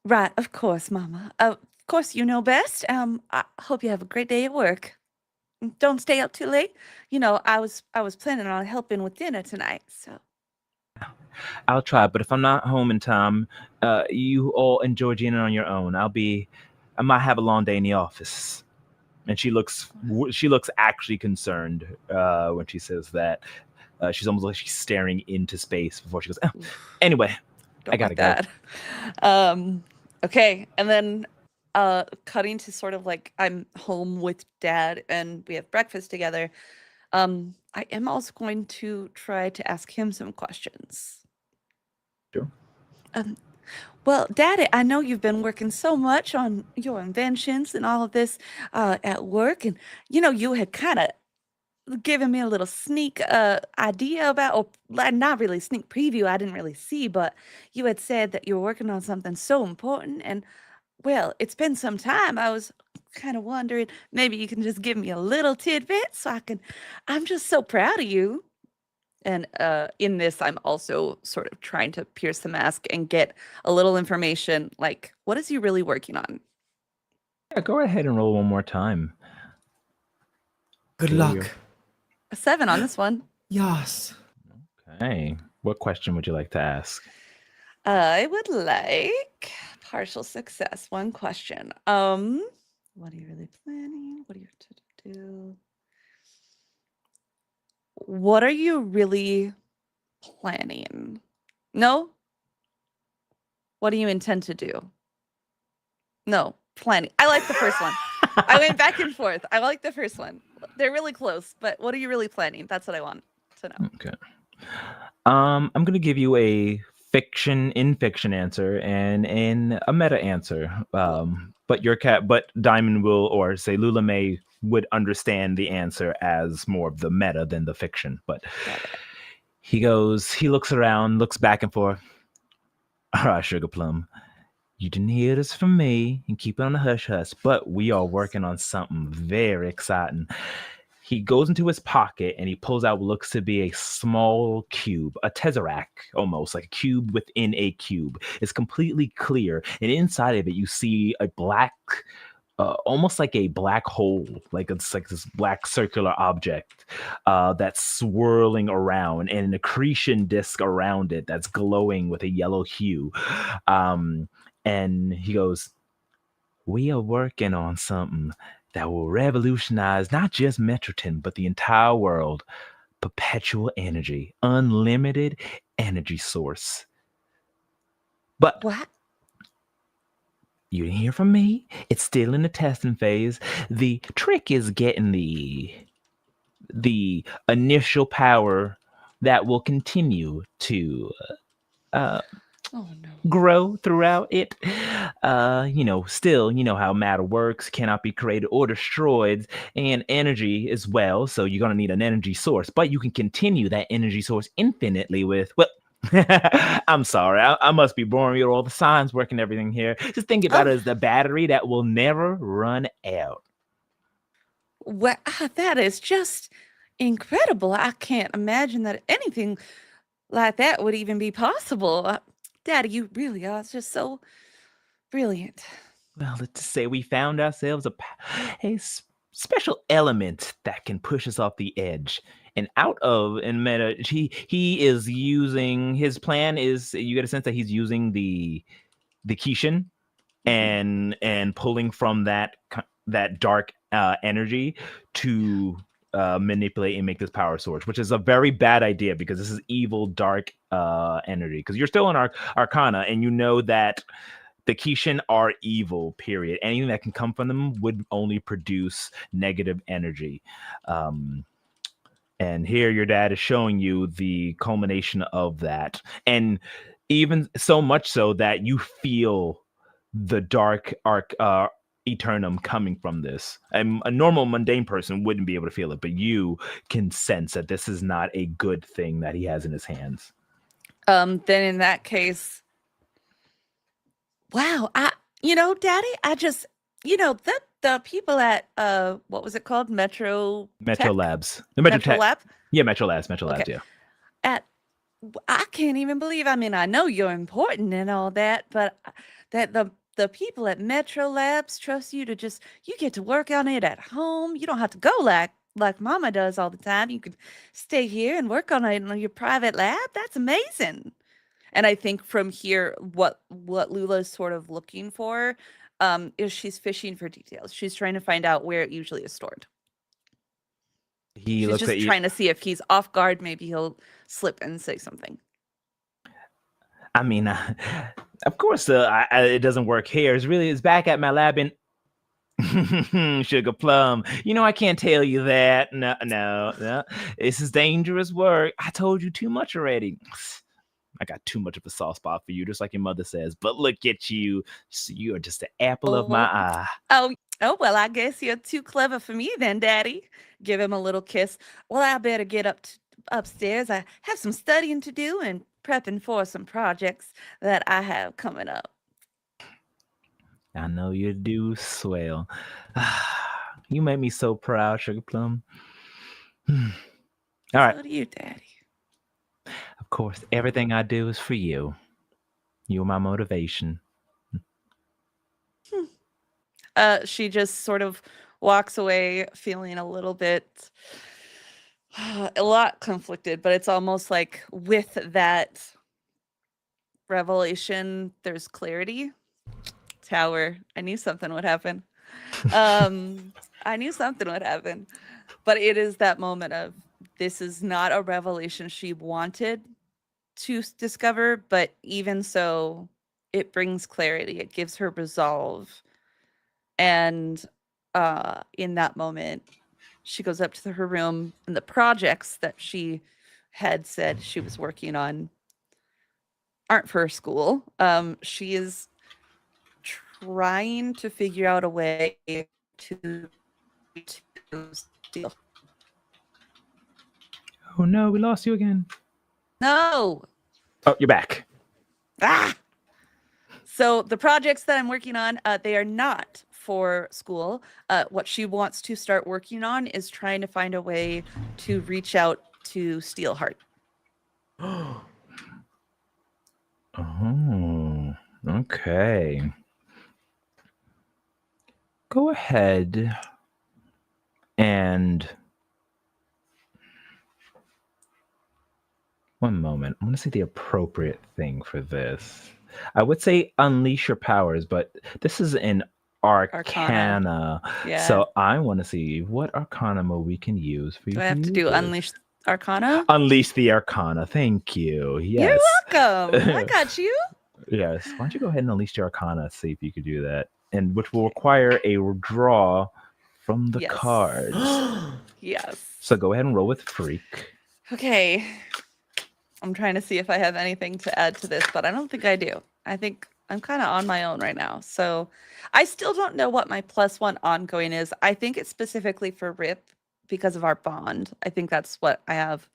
Right, of course, Mama. Of course, you know best. I hope you have a great day at work. Don't stay up too late. You know, I was planning on helping with dinner tonight, so. I'll try, but if I'm not home in time, you all enjoy Gina on your own. I might have a long day in the office. And she looks actually concerned when she says that. She's almost like she's staring into space before she goes. Oh. Anyway, Don't I gotta like go. that. Okay, and then cutting to sort of like I'm home with dad and we have breakfast together. I am also going to try to ask him some questions. Sure. Well, Daddy, I know you've been working so much on your inventions and all of this at work, and you had kind of given me a little sneak idea about, or not really sneak preview. I didn't really see, but you had said that you were working on something so important, and well, it's been some time. I was kind of wondering, maybe you can just give me a little tidbit so I can. I'm just so proud of you. And in this, I'm also sort of trying to pierce the mask and get a little information like, what is he really working on? Yeah, go ahead and roll one more time. Good Here we luck. A 7 on this one. Yes. Okay. What question would you like to ask? I would like partial success. One question. What are you really planning? What are you to do? What are you really planning? No? What do you intend to do? No, planning. I like the first one. I went back and forth. I like the first one. They're really close, but what are you really planning? That's what I want to know. Okay. I'm gonna give you a in fiction answer and a meta answer. But Diamond will, or say Lula May would understand the answer as more of the meta than the fiction. But he looks around, looks back and forth. All right, Sugar Plum, you didn't hear this from me, and keep it on the hush hush, but we are working on something very exciting. He goes into his pocket and he pulls out what looks to be a small cube, a tesseract almost, like a cube within a cube. It's completely clear, and inside of it you see a black, almost like a black hole, like it's like this black circular object that's swirling around, and an accretion disk around it that's glowing with a yellow hue. And he goes, "We are working on something that will revolutionize not just Metroton, but the entire world. Perpetual energy, unlimited energy source." But What? you didn't hear from me. It's still in the testing phase. The trick is getting the initial power that will continue to Oh no. grow throughout it. Still, you know how matter works, cannot be created or destroyed, and energy as well. So you're gonna need an energy source, but you can continue that energy source infinitely with, well, I'm sorry, I must be boring you with all the science work and everything here. Just think about it as the battery that will never run out. Well, that is just incredible. I can't imagine that anything like that would even be possible. Daddy, you really are just so brilliant. Well, let's just say we found ourselves a special element that can push us off the edge and out of. And meta, he is using, his plan is, you get a sense that he's using the Kishin and pulling from that dark energy to manipulate and make this power source, which is a very bad idea because this is evil, dark energy. Because you're still in Arcana, and you know that the Kishin are evil, period. Anything that can come from them would only produce negative energy. And here your dad is showing you the culmination of that. And even so much so that you feel the dark eternum coming from this. And a normal mundane person wouldn't be able to feel it, but you can sense that this is not a good thing that he has in his hands. Then in that case, wow, Daddy, I just, the people at what was it called? Metro Labs. The Metro Lab? Yeah, Metro Labs, Okay. yeah. I can't even believe, I mean, I know you're important and all that, but that the people at Metro Labs trust you to you get to work on it at home. You don't have to go like like Mama does all the time. You could stay here and work on it in your private lab. That's amazing. And I think from here, what Lula's sort of looking for, is she's fishing for details. She's trying to find out where it usually is stored. He She's looks at just you. trying to see if he's off guard. Maybe he'll slip and say something. I mean, of course, it doesn't work here. It's back at my lab in Sugar Plum. You know I can't tell you that. No. This is dangerous work. I told you too much already. I got too much of a soft spot for you, just like your mother says. But look at you. You are just the apple of my eye. Oh, well, I guess you're too clever for me then, Daddy. Give him a little kiss. Well, I better get upstairs. I have some studying to do and prepping for some projects that I have coming up. I know you do swell. You make me so proud, Sugar Plum. All right. So do you, Daddy. Of course, everything I do is for you. You're my motivation. She just sort of walks away feeling a little bit, a lot conflicted, but it's almost like with that revelation, there's clarity. Tower. I knew something would happen. I knew something would happen. But it is that moment of, this is not a revelation she wanted to discover, but even so, it brings clarity. It gives her resolve. And in that moment, she goes up to her room, and the projects that she had said she was working on aren't for school. She is trying to figure out a way to steal. Oh no, we lost you again. No. Oh, you're back. Ah. So the projects that I'm working on, they are not for school. What she wants to start working on is trying to find a way to reach out to Steelheart. Oh, okay. Go ahead and one moment. I want to see the appropriate thing for this. I would say unleash your powers, but this is an arcana. Yeah. So I want to see what arcana we can use for you. Do I have to do unleash arcana? Unleash the arcana. Thank you. Yes. You're welcome. I got you. Yes. Why don't you go ahead and unleash your arcana, see if you could do that. And which will require a draw from the cards. Yes. So go ahead and roll with freak. Okay. I'm trying to see if I have anything to add to this, but I don't think I do. I think I'm kind of on my own right now. So I still don't know what my +1 ongoing is. I think it's specifically for Rip because of our bond. I think that's what I have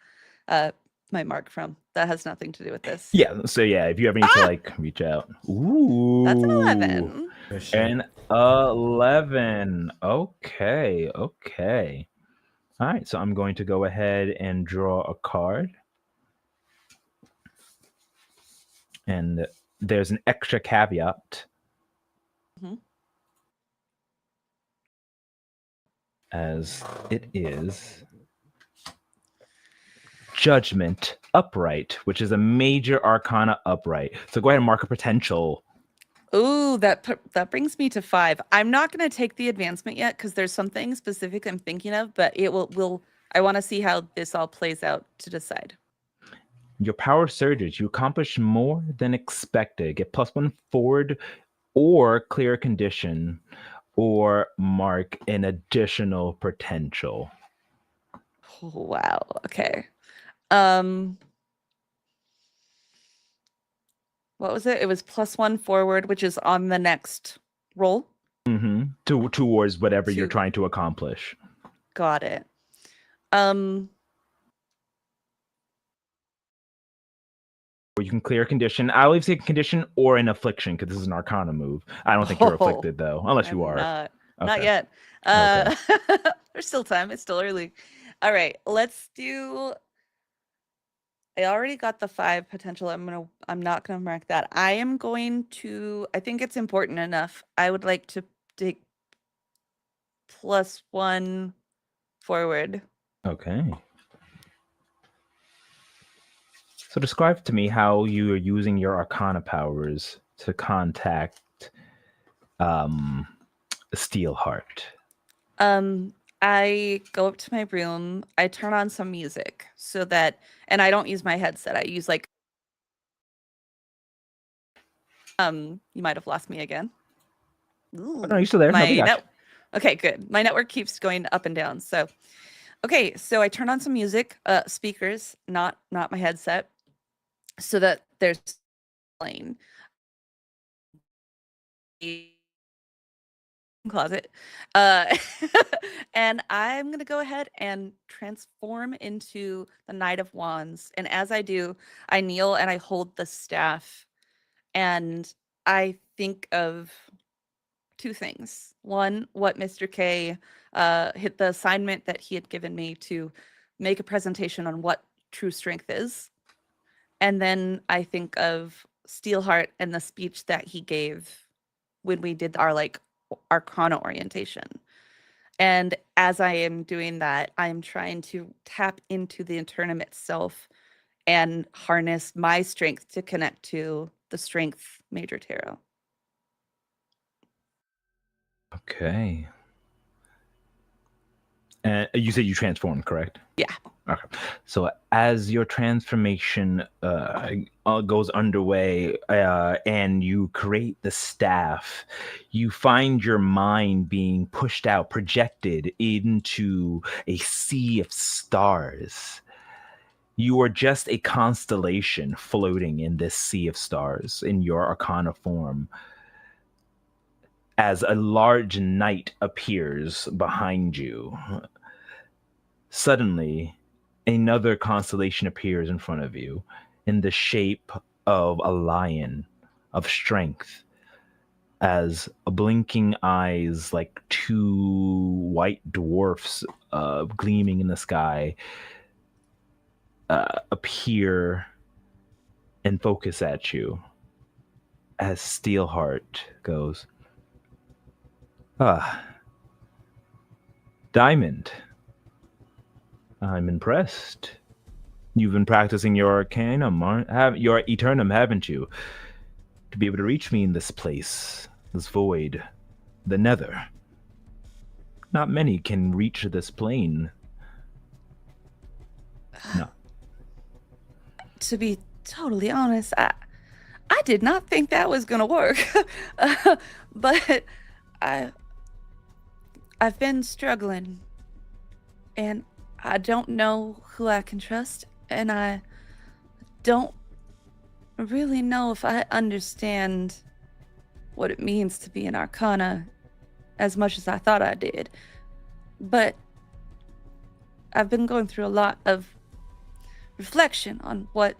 my mark from. That has nothing to do with this. Yeah. So yeah, if you ever need to like reach out. Ooh. That's an 11. An 11. Okay. All right. So I'm going to go ahead and draw a card. And there's an extra caveat. Mm-hmm. As it is Judgment upright, which is a major arcana upright. So go ahead and mark a potential. Ooh, that brings me to 5. I'm not going to take the advancement yet because there's something specific I'm thinking of, but it will. I want to see how this all plays out to decide. Your power surges. You accomplish more than expected. Get +1 forward or clear a condition or mark an additional potential. Oh, wow. Okay. What was it? It was +1 forward, which is on the next roll. Mm-hmm. Towards whatever you're trying to accomplish. Got it. Or you can clear a condition. I always say condition or an affliction because this is an arcana move. I don't think you're afflicted though, unless you are. Not yet. Okay. There's still time. It's still early. All right, let's do. I already got the 5 potential. I'm not gonna mark that. I am going to. I think it's important enough. I would like to take +1 forward. Okay. So describe to me how you are using your Arcana powers to contact Steelheart. I go up to my room, I turn on some music so that, and I don't use my headset. I use like, you might have lost me again. Oh, no, you're still there. No, we got you. Okay, good. My network keeps going up and down. So, okay, so I turn on some music, speakers, not my headset, so that there's playing. Closet. And I'm gonna go ahead and transform into the Knight of Wands. And as I do, I kneel and I hold the staff. And I think of two things. One, what Mr. K hit the assignment that he had given me to make a presentation on what true strength is. And then I think of Steelheart and the speech that he gave when we did our like Arcana orientation. And as I am doing that, I'm trying to tap into the Eternum itself and harness my strength to connect to the strength Major Tarot. Okay. And you said you transformed, correct? Yeah. Okay. So as your transformation goes underway and you create the staff, you find your mind being pushed out, projected into a sea of stars. You are just a constellation floating in this sea of stars in your Arcana form. As a large night appears behind you, suddenly another constellation appears in front of you in the shape of a lion of strength, as blinking eyes like two white dwarfs gleaming in the sky appear and focus at you as Steelheart goes, Diamond, I'm impressed. You've been practicing your Arcanum, your Eternum, haven't you? To be able to reach me in this place, this void, the Nether. Not many can reach this plane. No. To be totally honest, I did not think that was gonna work. But I've been struggling, and I don't know who I can trust, and I don't really know if I understand what it means to be an Arcana as much as I thought I did. But I've been going through a lot of reflection on what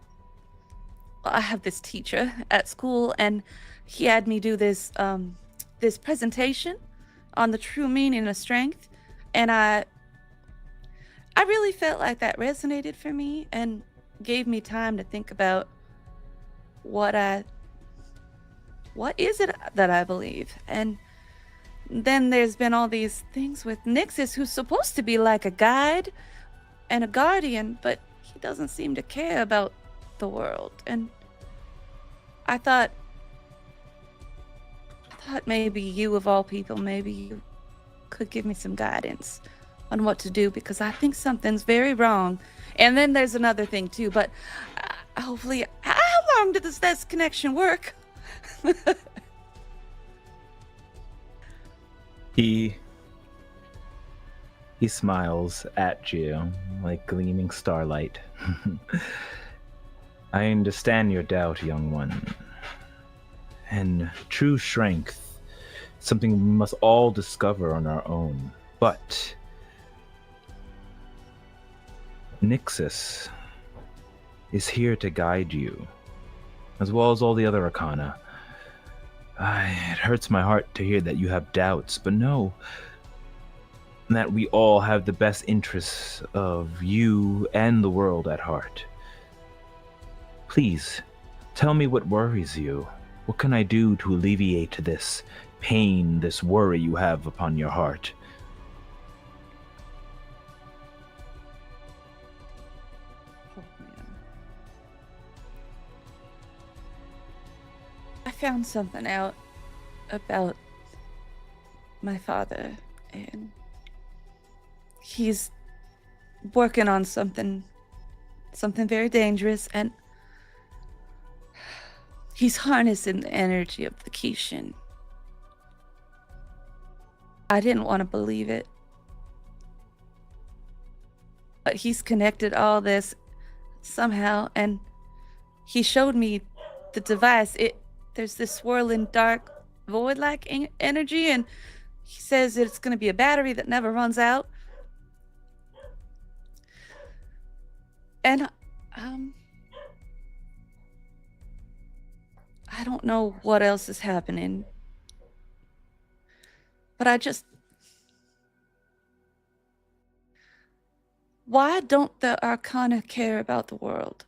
I have this teacher at school, and he had me do this this presentation on the true meaning of strength, and I really felt like that resonated for me and gave me time to think about what is it that I believe. And then there's been all these things with Nixus, who's supposed to be like a guide and a guardian, but he doesn't seem to care about the world. And I thought maybe you, of all people, maybe you could give me some guidance on what to do, because I think something's very wrong. And then there's another thing too, but hopefully, how long does this connection work? He smiles at you like gleaming starlight. I understand your doubt, young one. And true strength, something we must all discover on our own. But Nixus is here to guide you, as well as all the other Arcana. It hurts my heart to hear that you have doubts, but know that we all have the best interests of you and the world at heart. Please, tell me what worries you. What can I do to alleviate this pain, this worry you have upon your heart? I found something out about my father, and he's working on something very dangerous, and he's harnessing the energy of the Kishin. I didn't want to believe it, but he's connected all this somehow, and he showed me the device. There's this swirling dark void-like energy, and he says it's going to be a battery that never runs out. And I don't know what else is happening, but why don't the Arcana care about the world?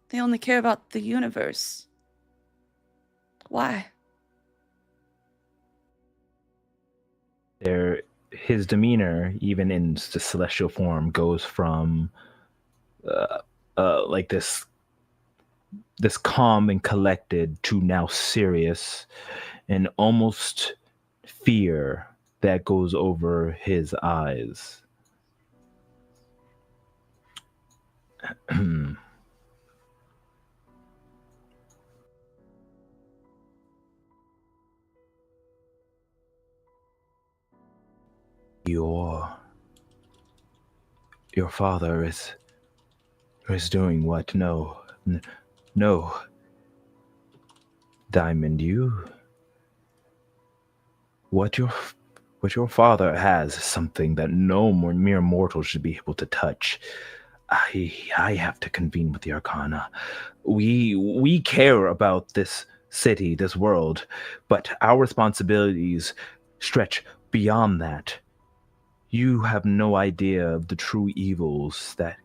They only care about the universe. Why? His demeanor, even in the celestial form, goes from like this calm and collected to now serious, and almost fear that goes over his eyes. Your father is doing what? No, no, Diamond, what your father has is something that no mere mortal should be able to touch. I have to convene with the Arcana. We care about this city, this world, but our responsibilities stretch beyond that. You have no idea of the true evils that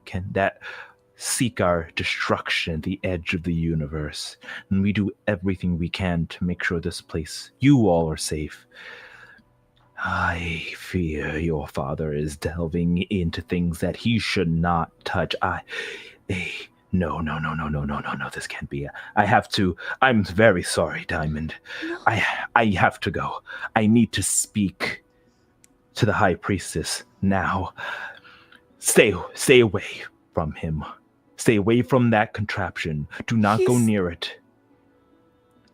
seek our destruction, the edge of the universe. And we do everything we can to make sure this place, you all, are safe. I fear your father is delving into things that he should not touch. No, this can't be. I'm very sorry, Diamond. No. I have to go. I need to speak to the High Priestess now. Stay away from him. Stay away from that contraption. Do not go near it.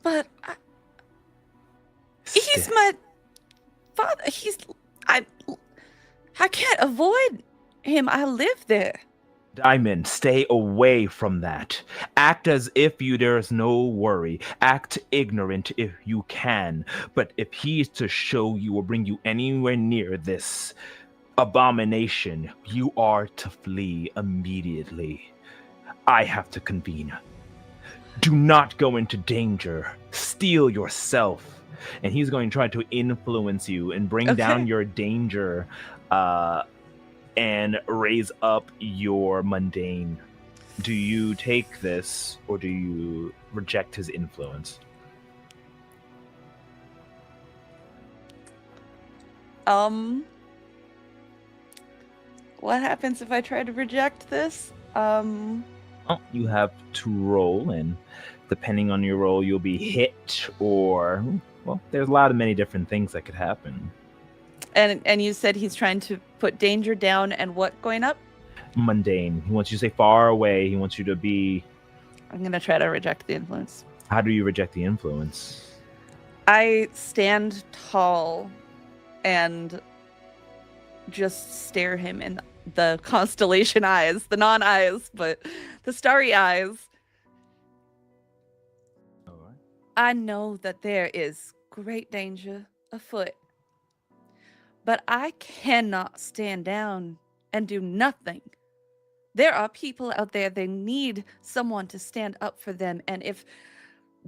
But he's my father. I can't avoid him. I live there. Diamond, stay away from that. Act as if there is no worry. Act ignorant if you can. But if he is to show you or bring you anywhere near this abomination, you are to flee immediately. I have to convene. Do not go into danger. Steel yourself. And he's going to try to influence you and bring down your danger and raise up your mundane. Do you take this, or do you reject his influence? What happens if I try to reject this? You have to roll, and depending on your roll, you'll be hit, or, well, there's a lot of many different things that could happen. And you said he's trying to put danger down, and what going up? Mundane. He wants you to stay far away. He wants you to be... I'm going to try to reject the influence. How do you reject the influence? I stand tall and just stare him in the constellation eyes, the non-eyes, but the starry eyes. All right. I know that there is great danger afoot, but I cannot stand down and do nothing. There are people out there, they need someone to stand up for them, and if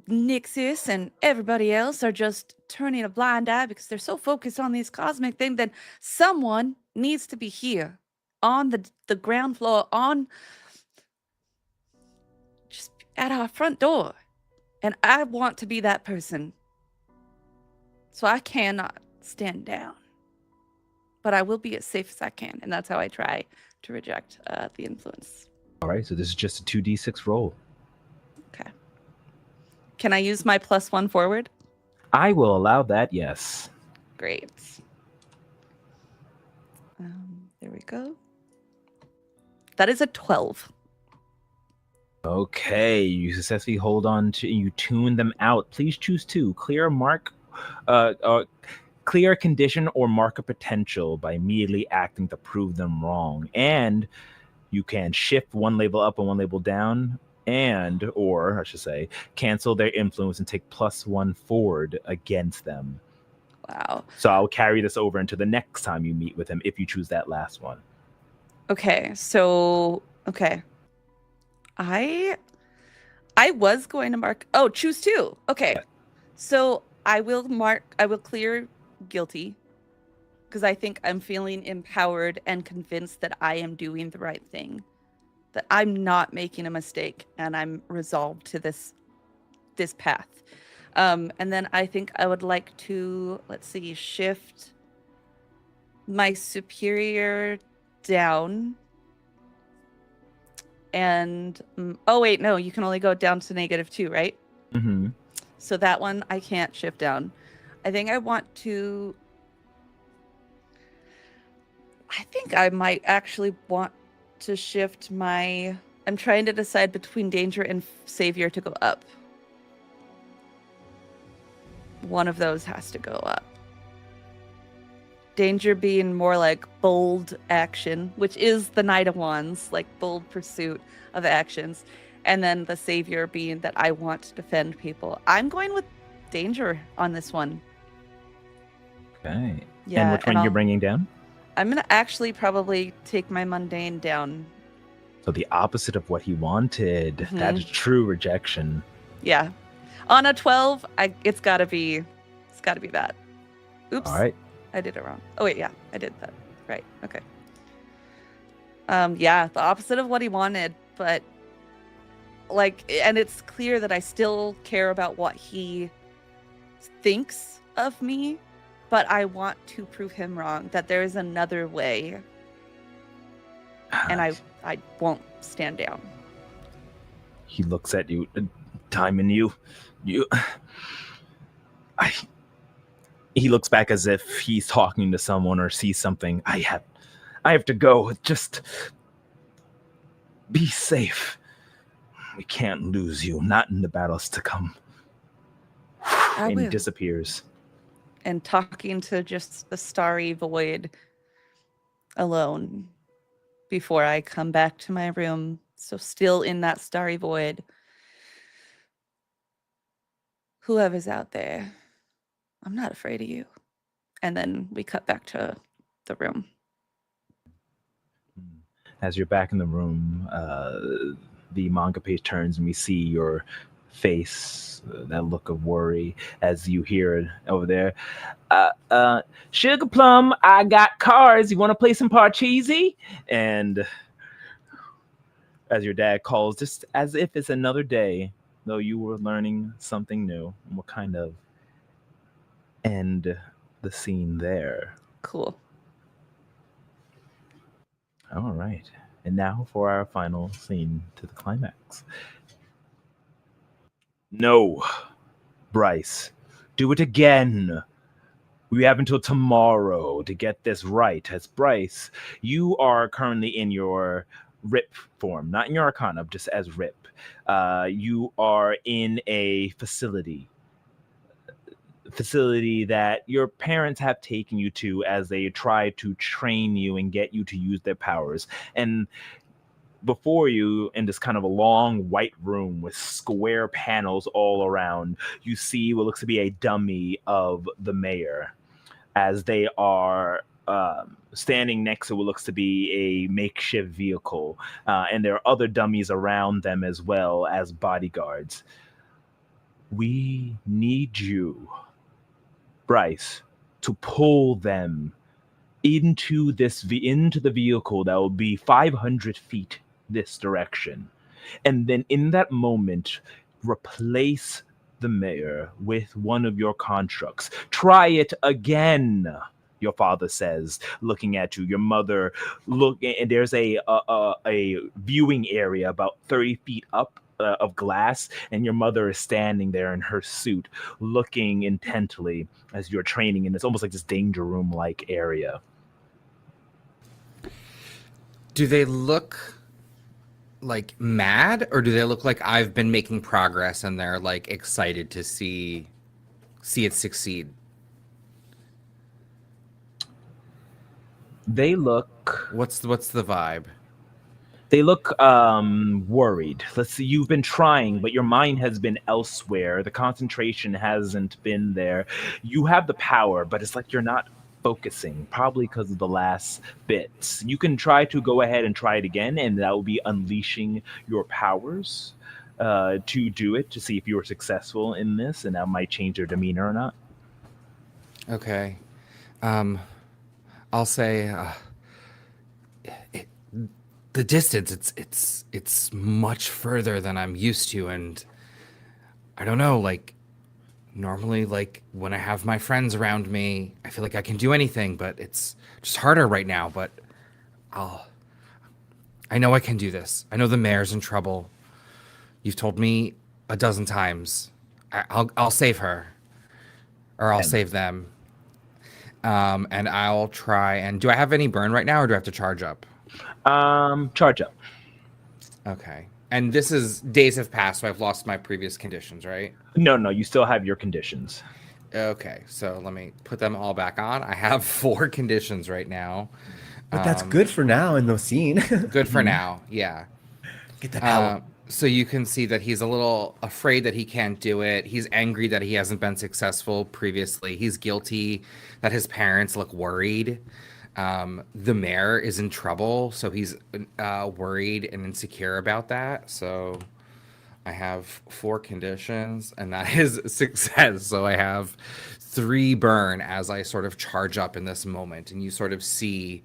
Nixis and everybody else are just turning a blind eye because they're so focused on these cosmic things, then someone needs to be here on the ground floor, on just at our front door. And I want to be that person. So I cannot stand down. But I will be as safe as I can. And that's how I try to reject the influence. All right, so this is just a 2d6 roll. Okay. Can I use my +1 forward? I will allow that, yes. Great. There we go. That is a 12. Okay, you successfully hold on to, you tune them out. Please choose two. Clear clear condition or mark a potential by immediately acting to prove them wrong. And you can shift one label up and one label down, and, or I should say, cancel their influence and take +1 forward against them. Wow. So I'll carry this over into the next time you meet with him if you choose that last one. Okay, so okay. I was going to mark. Oh, choose two. Okay. Yeah. So I will clear guilty because I think I'm feeling empowered and convinced that I am doing the right thing. That I'm not making a mistake and I'm resolved to this path. And then I think I would like to, let's see, shift my superior down. And oh wait, no, you can only go down to -2, right? Mm-hmm. So that one I can't shift down. I think I might actually want to shift my. I'm trying to decide between danger and savior to go up. One of those has to go up. Danger being more like bold action, which is the Knight of Wands, like bold pursuit of actions. And then the savior being that I want to defend people. I'm going with danger on this one. Okay. Yeah, and which one you're bringing down? I'm going to actually probably take my mundane down. So the opposite of what he wanted. Mhm. That is true rejection. Yeah. On a 12, it's got to be that. Oops. All right. I did it wrong. Oh wait, yeah, I did that. Right. Okay. Yeah, the opposite of what he wanted, but like, and it's clear that I still care about what he thinks of me, but I want to prove him wrong, that there is another way, and I won't stand down. He looks at you, Diamond, he looks back as if he's talking to someone or sees something. I have to go. Just be safe. We can't lose you, not in the battles to come. And he disappears. And talking to just the starry void alone before I come back to my room. So still in that starry void. Whoever's out there, I'm not afraid of you. And then we cut back to the room. As you're back in the room, the manga page turns and we see your face, that look of worry, as you hear it over there. Sugar Plum, I got cars. You want to play some Parcheesi? And as your dad calls, just as if it's another day, though you were learning something new, and we'll kind of end the scene there. Cool. All right. And now for our final scene to the climax. No, Bryce, do it again. We have until tomorrow to get this right. As Bryce, you are currently in your RIP form, not in your Arcana, just as RIP. You are in a facility that your parents have taken you to as they try to train you and get you to use their powers. And before you, in this kind of a long white room with square panels all around, you see what looks to be a dummy of the mayor as they are standing next to what looks to be a makeshift vehicle. And there are other dummies around them as well as bodyguards. We need you, Bryce, to pull them into the vehicle that will be 500 feet this direction. And then in that moment, replace the mayor with one of your constructs. Try it again, your father says, looking at you. Your mother and there's a viewing area about 30 feet up of glass, and your mother is standing there in her suit, looking intently as you're training in this almost like this danger room like area. Do they look like mad, or do they look like I've been making progress and they're like excited to see it succeed? They look What's the vibe? They look worried. Let's see, you've been trying, but your mind has been elsewhere. The concentration hasn't been there. You have the power, but it's like you're not focusing, probably because of the last bits. You can try to go ahead and try it again, and that will be unleashing your powers to do it, to see if you were successful in this, and that might change your demeanor or not. Okay. Um, I'll say it, the distance. It's much further than I'm used to, and I don't know. Like normally, like when I have my friends around me, I feel like I can do anything, but it's just harder right now. But I'll. I know I can do this. I know the mayor's in trouble. You've told me a dozen times. I'll save her, or I'll And save them. And I'll try. And do I have any burn right now, or do I have to charge up? charge up. Okay. And this is days have passed, so I've lost my previous conditions, right? No, no, you still have your conditions. Okay, so let me put them all back on. I have 4 conditions right now. But that's good for now in the scene. Good for now, yeah. Get that power. So you can see that he's a little afraid that he can't do it. He's angry that he hasn't been successful previously. He's guilty that his parents look worried. The mayor is in trouble, so he's worried and insecure about that. So I have 4 conditions, and that is success. So I have 3 burn as I sort of charge up in this moment, and you sort of see.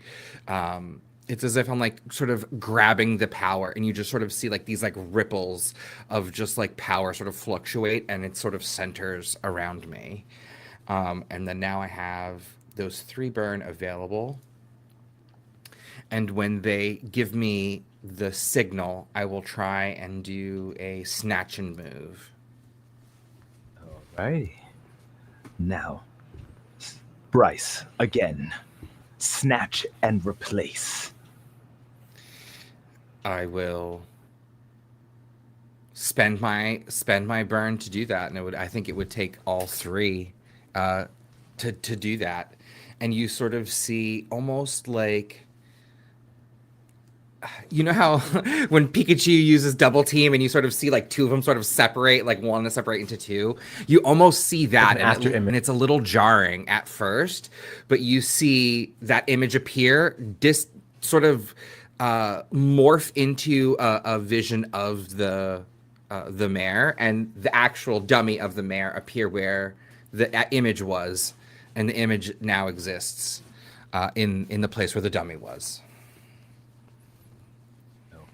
It's as if I'm like sort of grabbing the power, and you just sort of see like these like ripples of just like power sort of fluctuate, and it sort of centers around me. And then now I have those 3 burn available. And when they give me the signal, I will try and do a snatch and move. Right. Now, Bryce, again. Snatch and replace. I will spend my burn to do that, and I think it would take all 3 to do that. And you sort of see almost like, you know how when Pikachu uses double team and you sort of see like 2 of them sort of separate, like one to separate into 2, you almost see that, and it's a little jarring at first, but you see that image appear, sort of morph into a vision of the mayor, and the actual dummy of the mayor appear where the image was, and the image now exists in the place where the dummy was.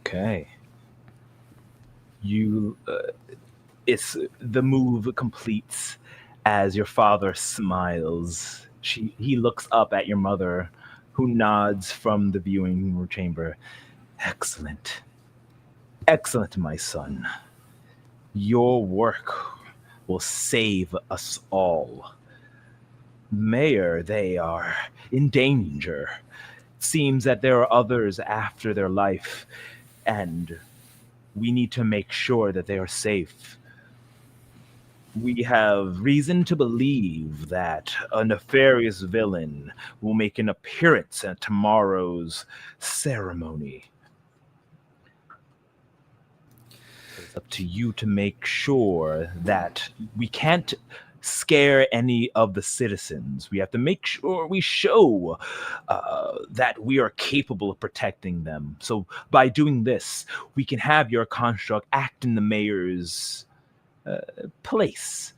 Okay. It's the move completes as your father smiles. He looks up at your mother, who nods from the viewing chamber. Excellent. Excellent, my son. Your work will save us all. Mayor, they are in danger. It seems that there are others after their life, and we need to make sure that they are safe. We have reason to believe that a nefarious villain will make an appearance at tomorrow's ceremony. It's up to you to make sure that we can't scare any of the citizens. We have to make sure we show that we are capable of protecting them. So by doing this, we can have your construct act in the mayor's place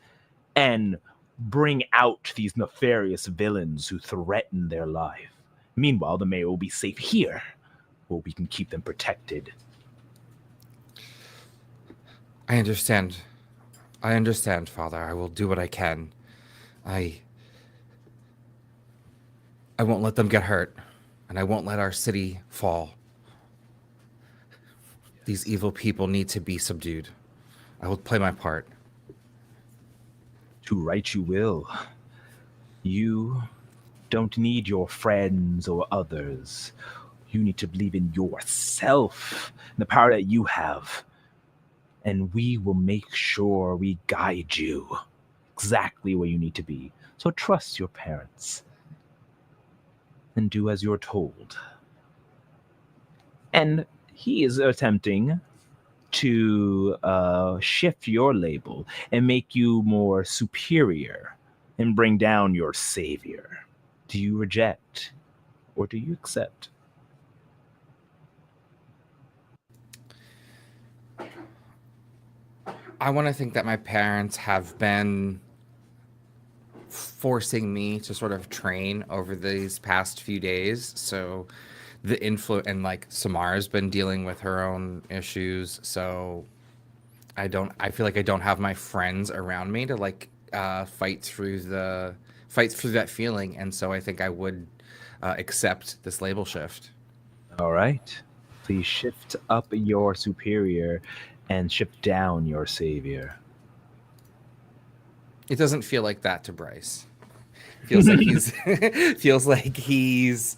and bring out these nefarious villains who threaten their life. Meanwhile, the mayor will be safe here, where we can keep them protected. I understand. I understand, Father. I will do what I can. I won't let them get hurt, and I won't let our city fall. These evil people need to be subdued. I will play my part. To right you will. You don't need your friends or others. You need to believe in yourself, the power that you have. And we will make sure we guide you exactly where you need to be. So trust your parents and do as you're told. And he is attempting to shift your label and make you more superior and bring down your savior. Do you reject or do you accept? I want to think that my parents have been forcing me to sort of train over these past few days. So the influence, and like Samara's been dealing with her own issues. So I feel like I don't have my friends around me to like fight through that feeling. And so I think I would accept this label shift. All right. Please shift up your superior and shift down your savior. It doesn't feel like that to Bryce. It feels like he's feels like he's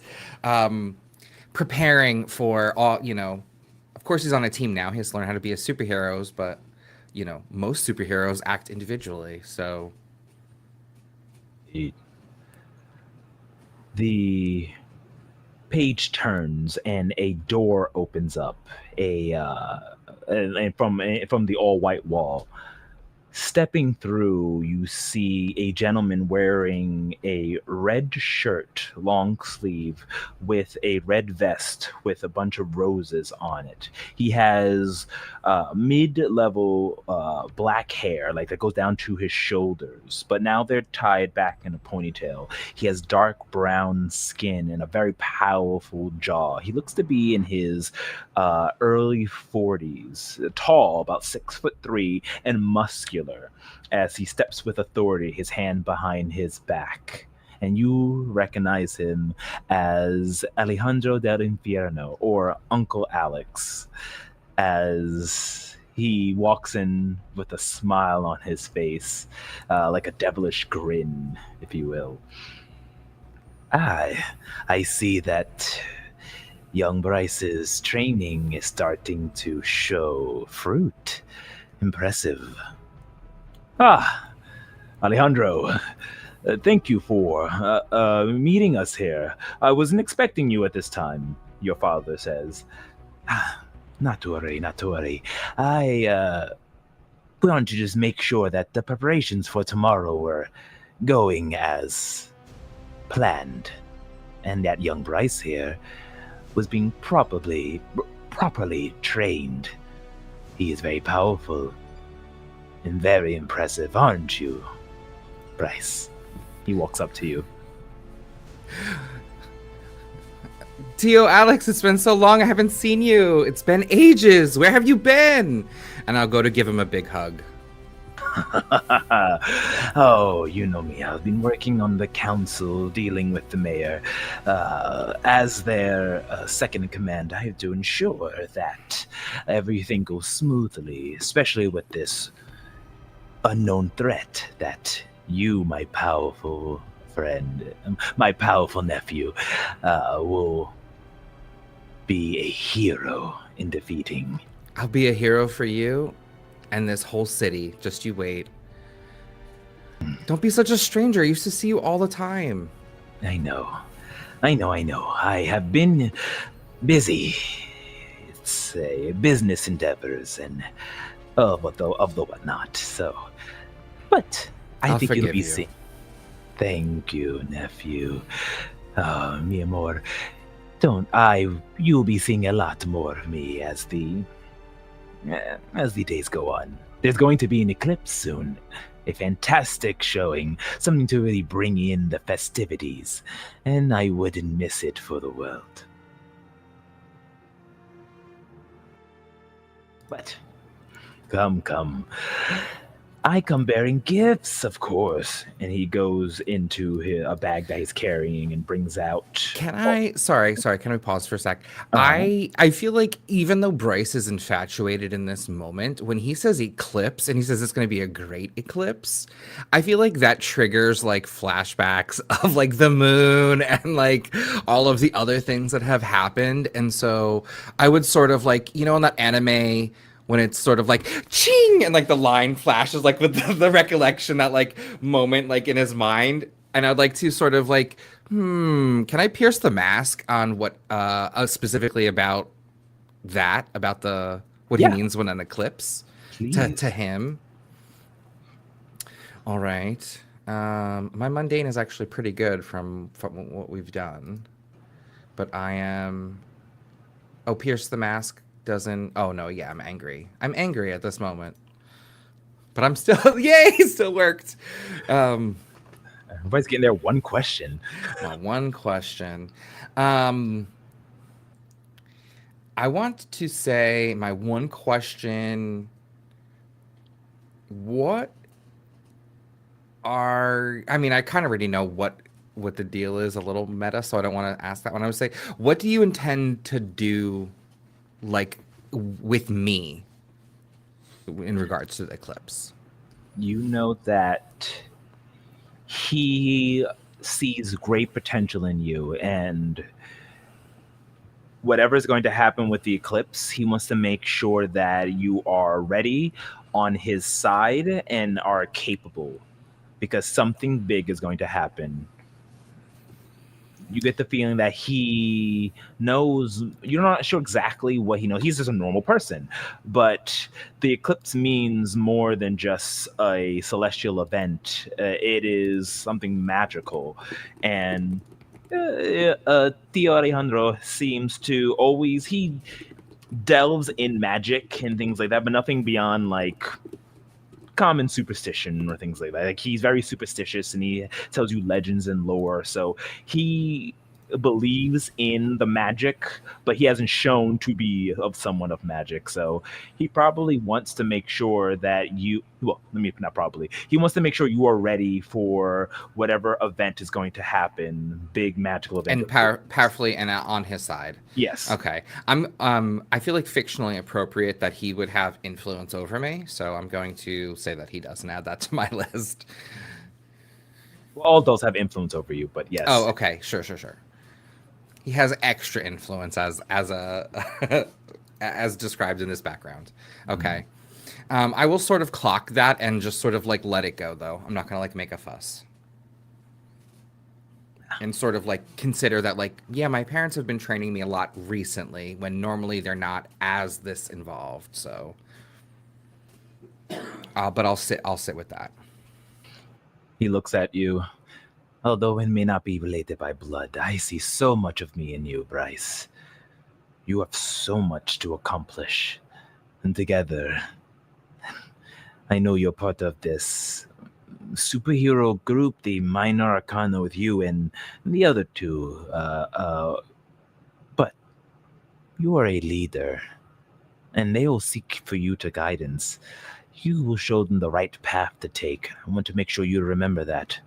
preparing for all, of course he's on a team now. He has to learn how to be a superheroes, but most superheroes act individually. So The page turns and a door opens up, and from the all white wall. Stepping through, you see a gentleman wearing a red shirt, long sleeve, with a red vest with a bunch of roses on it. He has mid-level black hair, like that goes down to his shoulders, but now they're tied back in a ponytail. He has dark brown skin and a very powerful jaw. He looks to be in his early 40s, tall, about 6'3", and muscular as he steps with authority, his hand behind his back. And you recognize him as Alejandro del Infierno, or Uncle Alex, as he walks in with a smile on his face, like a devilish grin, if you will. I see that young Bryce's training is starting to show fruit. Impressive. Alejandro, thank you for meeting us here. I wasn't expecting you at this time, your father says. Not to worry, not to worry. I wanted to just make sure that the preparations for tomorrow were going as planned, and that young Bryce here was being properly trained. He is very powerful and very impressive, aren't you, Bryce? He walks up to you. Tio Alex, it's been so long I haven't seen you. It's been ages. Where have you been? And I'll go to give him a big hug. Oh, you know me. I've been working on the council, dealing with the mayor. As their second in command, I have to ensure that everything goes smoothly, especially with this unknown threat that you, my powerful friend, my powerful nephew, will be a hero in defeating. I'll be a hero for you and this whole city. Just you wait. Don't be such a stranger. I used to see you all the time. I know. I have been busy. It's business endeavors and of the whatnot. So, but I I'll think you'll forgive be you. seeing. Thank you, nephew. Mi amor. You'll be seeing a lot more of me as the days go on. There's going to be an eclipse soon. A fantastic showing, something to really bring in the festivities, and I wouldn't miss it for the world. But come. I come bearing gifts, of course. And he goes into a bag that he's carrying and brings out. Can I sorry, can we pause for a sec? Uh-huh. I feel like even though Bryce is infatuated in this moment, when he says eclipse and he says it's gonna be a great eclipse, I feel like that triggers like flashbacks of like the moon and like all of the other things that have happened. And so I would sort of like, you know, in that anime when it's sort of like ching and like the line flashes like with the recollection, that like moment like in his mind. And I'd like to sort of like, can I pierce the mask on what specifically about that, about the what he Yeah, means when an eclipse to please. him? All right. My mundane is actually pretty good from what we've done, but I am. Oh, pierce the mask doesn't. Oh no, yeah, I'm angry. I'm angry at this moment, but I'm still. Yay, still worked. Um, Everybody's getting their one question. my one question. Um, I want to say my one question. What are I mean, I kind of already know what the deal is, a little meta, so I don't want to ask that one. I would say, what do you intend to do like with me in regards to the eclipse? You know that he sees great potential in you, and whatever is going to happen with the eclipse, he wants to make sure that you are ready, on his side, and are capable, because something big is going to happen. You get the feeling that he knows. You're not sure exactly what he knows. He's just a normal person, but the eclipse means more than just a celestial event. It is something magical, and Tio Alejandro seems to always he delves in magic and things like that, but nothing beyond like common superstition or things like that. Like he's very superstitious and he tells you legends and lore. So he believes in the magic, but he hasn't shown to be of someone of magic. So he probably wants to make sure that you well, let me not probably. He wants to make sure you are ready for whatever event is going to happen, big magical event. And powerfully and on his side. Yes. Okay. I feel like fictionally appropriate that he would have influence over me, so I'm going to say that he doesn't add that to my list. Well, all those have influence over you, but yes. Oh, okay. Sure. He has extra influence as a as described in this background. Okay. I will sort of clock that and just sort of like let it go, though. I'm not gonna like make a fuss and sort of like consider that like, yeah, my parents have been training me a lot recently when normally they're not as this involved. So, but I'll sit with that. He looks at you. Although it may not be related by blood, I see so much of me in you, Bryce. You have so much to accomplish. And together, I know you're part of this superhero group, the Minor Arcana with you and the other two. But you are a leader, and they will seek for you to guidance. You will show them the right path to take. I want to make sure you remember that.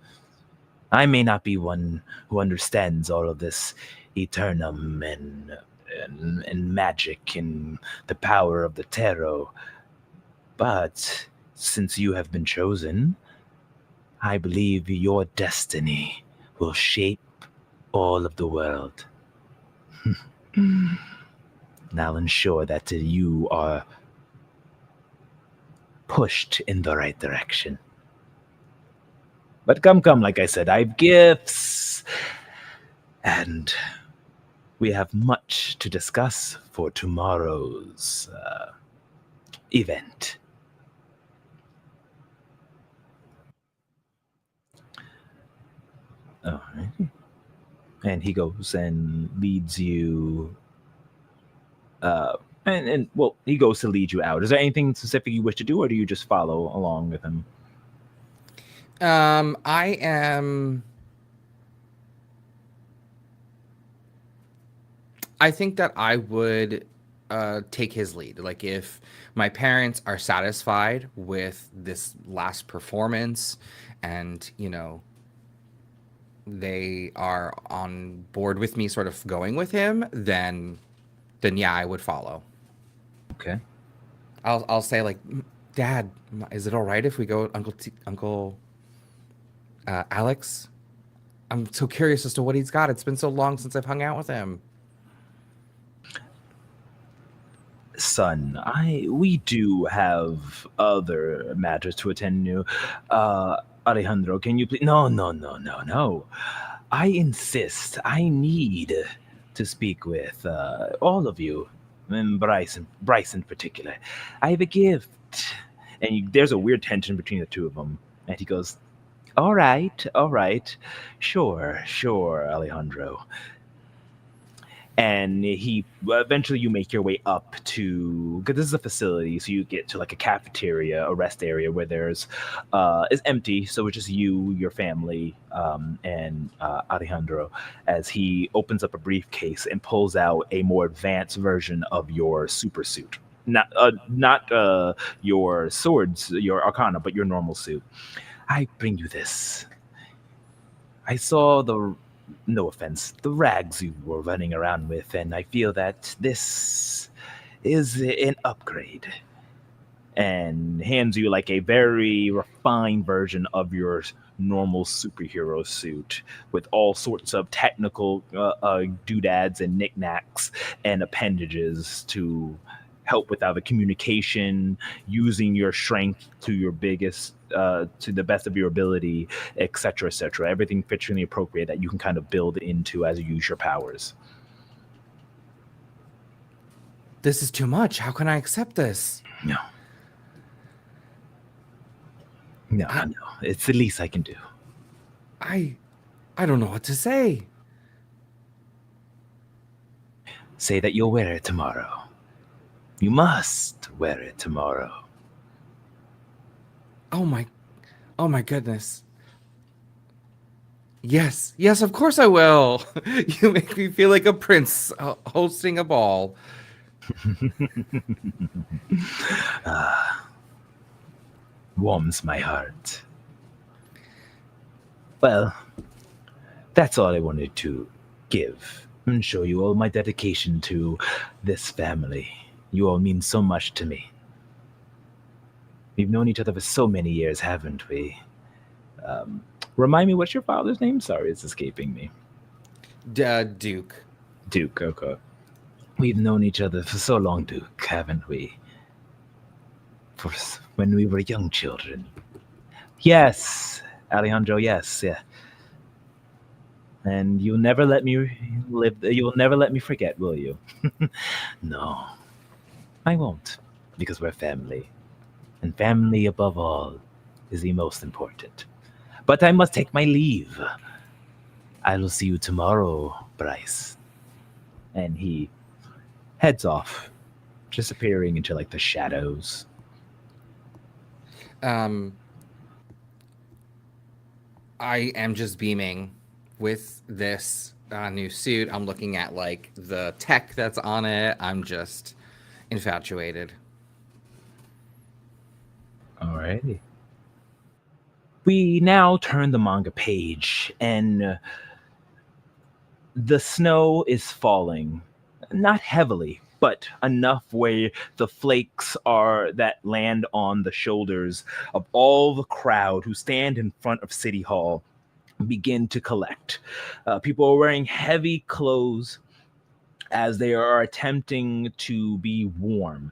I may not be one who understands all of this eternum and magic and the power of the tarot, but since you have been chosen, I believe your destiny will shape all of the world. And I'll ensure that you are pushed in the right direction. But come, like I said, I have gifts. And we have much to discuss for tomorrow's event. All right. And he goes and leads you. And well, he goes to lead you out. Is there anything specific you wish to do, or do you just follow along with him? I am. I think that I would take his lead. Like if my parents are satisfied with this last performance, and they are on board with me sort of going with him, then yeah, I would follow. Okay. I'll say like, Dad, is it all right if we go with Uncle Alex? I'm so curious as to what he's got. It's been so long since I've hung out with him. Son, we do have other matters to attend to. Alejandro, can you please? No, no, no, no, no. I insist. I need to speak with all of you, and Bryce in particular. I have a gift, and there's a weird tension between the two of them. And he goes, all right, sure, sure, Alejandro." And he eventually you make your way up to, because this is a facility, so you get to like a cafeteria, a rest area where there's is empty, so it's just you, your family, and Alejandro, as he opens up a briefcase and pulls out a more advanced version of your super suit. Not your swords, your arcana, but your normal suit. "I bring you this. I saw no offense, the rags you were running around with, and I feel that this is an upgrade." And hands you like a very refined version of your normal superhero suit with all sorts of technical doodads and knickknacks and appendages to help with either communication, using your strength to your biggest, to the best of your ability, etc., etc. Everything featuring the appropriate that you can kind of build into as you use your powers. This is too much. How can I accept this? No. No, no. It's the least I can do. I don't know what to say. Say that you'll wear it tomorrow. You must wear it tomorrow. Oh my goodness. Yes, of course I will. You make me feel like a prince hosting a ball. Warms my heart. Well, that's all I wanted to give and show you all my dedication to this family. You all mean so much to me. We've known each other for so many years, haven't we? Remind me, what's your father's name? Sorry, it's escaping me. Duke. Duke, okay. We've known each other for so long, Duke, haven't we? For when we were young children. Yes, Alejandro, yes, yeah. And you'll never let me forget, will you? No, I won't, because we're family. And family above all is the most important. But I must take my leave. I will see you tomorrow, Bryce. And he heads off, disappearing into like the shadows. I am just beaming with this new suit. I'm looking at like the tech that's on it. I'm just infatuated. Alrighty. We now turn the manga page, and the snow is falling. Not heavily, but enough where the flakes are that land on the shoulders of all the crowd who stand in front of City Hall begin to collect. People are wearing heavy clothes as they are attempting to be warm.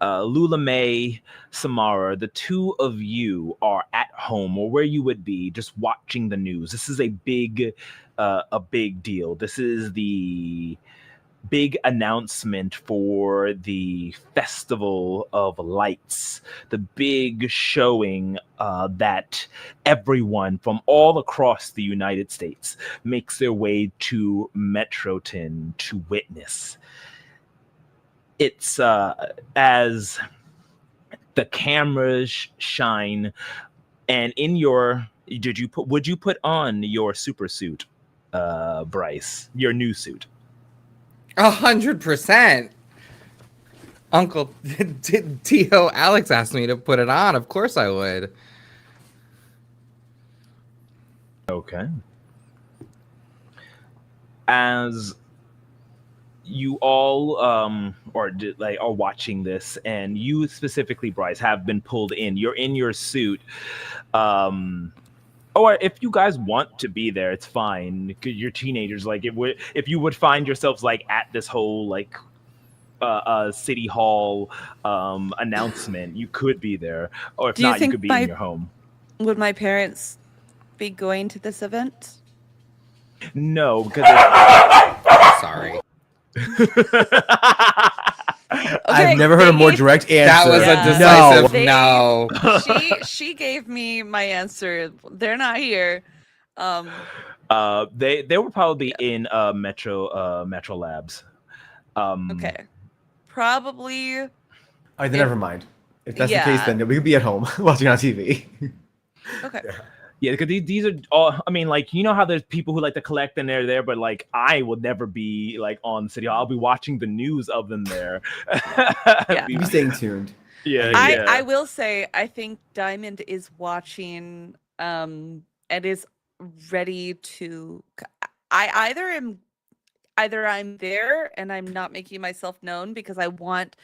Lula May, Samara, the two of you are at home or where you would be just watching the news. This is a big deal. This is the big announcement for the Festival of Lights, the big showing that everyone from all across the United States makes their way to Metroton to witness. It's as the cameras shine, and in your would you put on your super suit, Bryce, your new suit? 100%. Uncle Tio Alex asked me to put it on. Of course I would. Okay. As you all are watching this, and you specifically, Bryce, have been pulled in. You're in your suit. Or if you guys want to be there, it's fine. 'Cause you're teenagers. Like if you would find yourselves like at this whole like city hall announcement, you could be there. Or if Do you not, you think could be in your home. would my parents be going to this event? No, because Sorry. I've never heard a more direct answer. That was Yeah. a decisive No. no. She gave me my answer. They're not here. they were probably in Metro Labs. Okay. Probably. All right, then never mind. If that's the case, Yeah. then we could be at home watching on TV. Okay. Yeah, because these are all. I mean, like you know how there's people who like to collect and they're there, but like I will never be like on City Hall. I'll be watching the news of them there. Yeah. Be staying tuned. Yeah, I will say I think Diamond is watching and is ready to either I'm there and I'm not making myself known because I want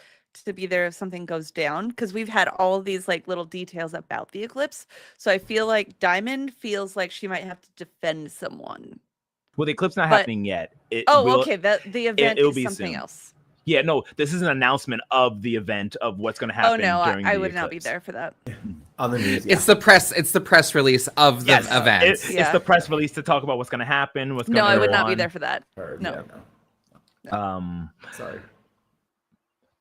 to be there if something goes down, because we've had all of these like little details about the eclipse. So I feel like Diamond feels like she might have to defend someone. Well, the eclipse not But- happening yet. Okay, the event it'll is be something soon. else. Yeah, no, this is an announcement of the event of what's going to happen. Oh no, during I the would not be eclipse. there for that. On the news. Yeah. It's the press release of the Yes, event. It's Yeah. the press release to talk about what's going to happen. What's going No, to I would not be there for that. Heard, No. yeah, Sorry.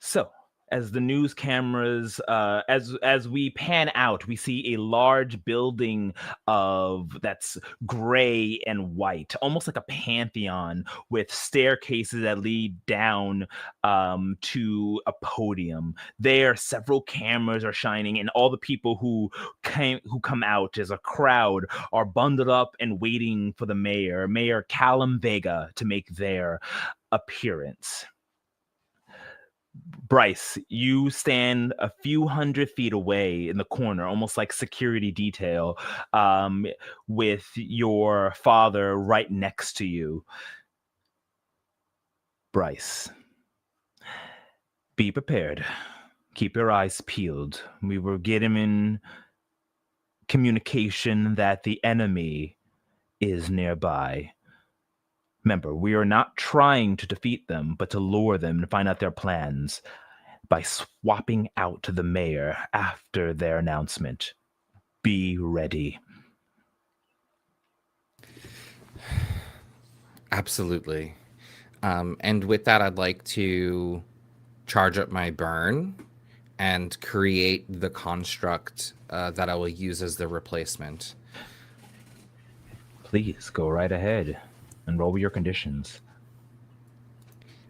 So, as the news cameras, as we pan out, we see a large building that's gray and white, almost like a pantheon, with staircases that lead down to a podium. There, several cameras are shining, and all the people who come out as a crowd are bundled up and waiting for the Mayor Callum Vega, to make their appearance. Bryce, you stand a few 100 feet away in the corner, almost like security detail, with your father right next to you. Bryce, be prepared. Keep your eyes peeled. We were getting in communication that the enemy is nearby. Remember, we are not trying to defeat them, but to lure them and find out their plans by swapping out the mayor after their announcement. Be ready. Absolutely. And with that, I'd like to charge up my burn and create the construct that I will use as the replacement. Please go right ahead and roll your conditions.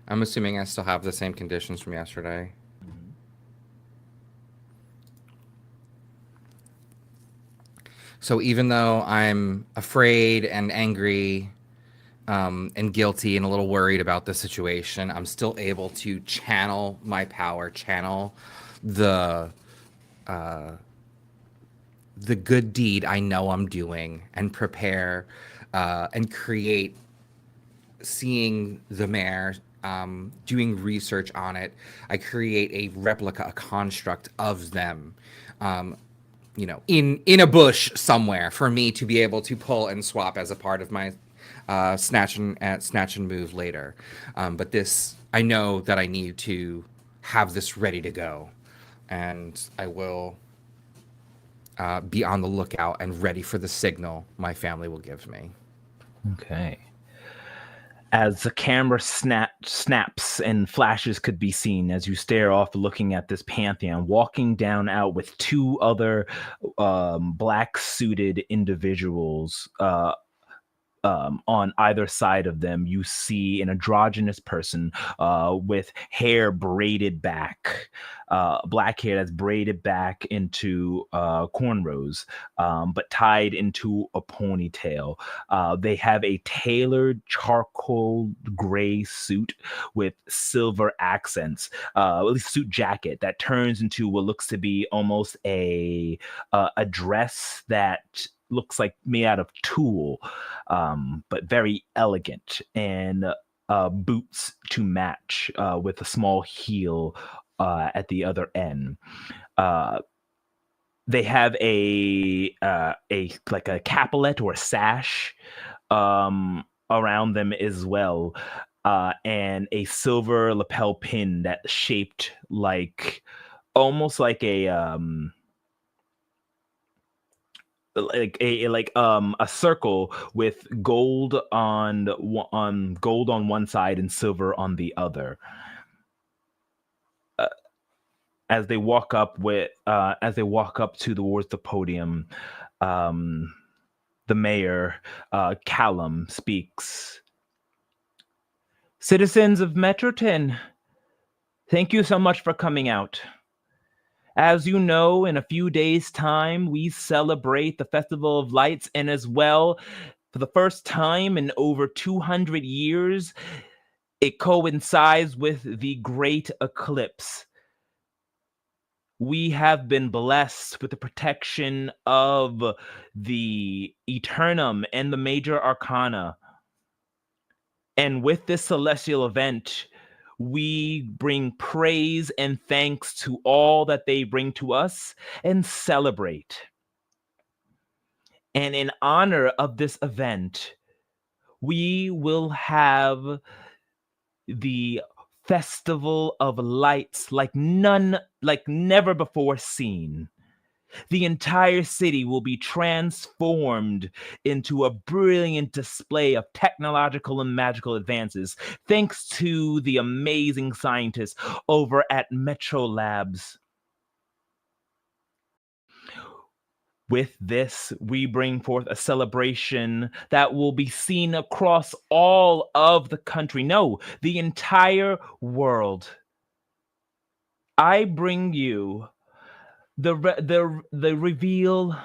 I'm assuming I still have the same conditions from yesterday. So even though I'm afraid and angry and guilty and a little worried about the situation, I'm still able to channel my power, channel the good deed I know I'm doing, and prepare and create, seeing the mayor, doing research on it. I create a replica, a construct of them, in a bush somewhere for me to be able to pull and swap as a part of my snatch and move later. But this, I know that I need to have this ready to go, and I will be on the lookout and ready for the signal my family will give me. Okay. As the camera snaps and flashes could be seen as you stare off looking at this pantheon, walking down out with two other black suited individuals on either side of them, you see an androgynous person with hair braided back, black hair that's braided back into cornrows, but tied into a ponytail. They have a tailored charcoal gray suit with silver accents, at least suit jacket that turns into what looks to be almost a dress that looks like made out of tulle, but very elegant, and boots to match with a small heel at the other end. They have a like a capelet or a sash around them as well, and a silver lapel pin that's shaped like almost like a circle with gold on one side and silver on the other. As they walk up towards the podium, the mayor, Callum, speaks. Citizens of Metroton, thank you so much for coming out. As you know, in a few days' time, we celebrate the Festival of Lights, and as well, for the first time in over 200 years, it coincides with the Great Eclipse. We have been blessed with the protection of the Eternum and the Major Arcana. And with this celestial event, we bring praise and thanks to all that they bring to us and celebrate. And in honor of this event, we will have the Festival of Lights like never before seen. The entire city will be transformed into a brilliant display of technological and magical advances, thanks to the amazing scientists over at Metro Labs. With this, we bring forth a celebration that will be seen across all of the country. No, the entire world. I bring you the reveal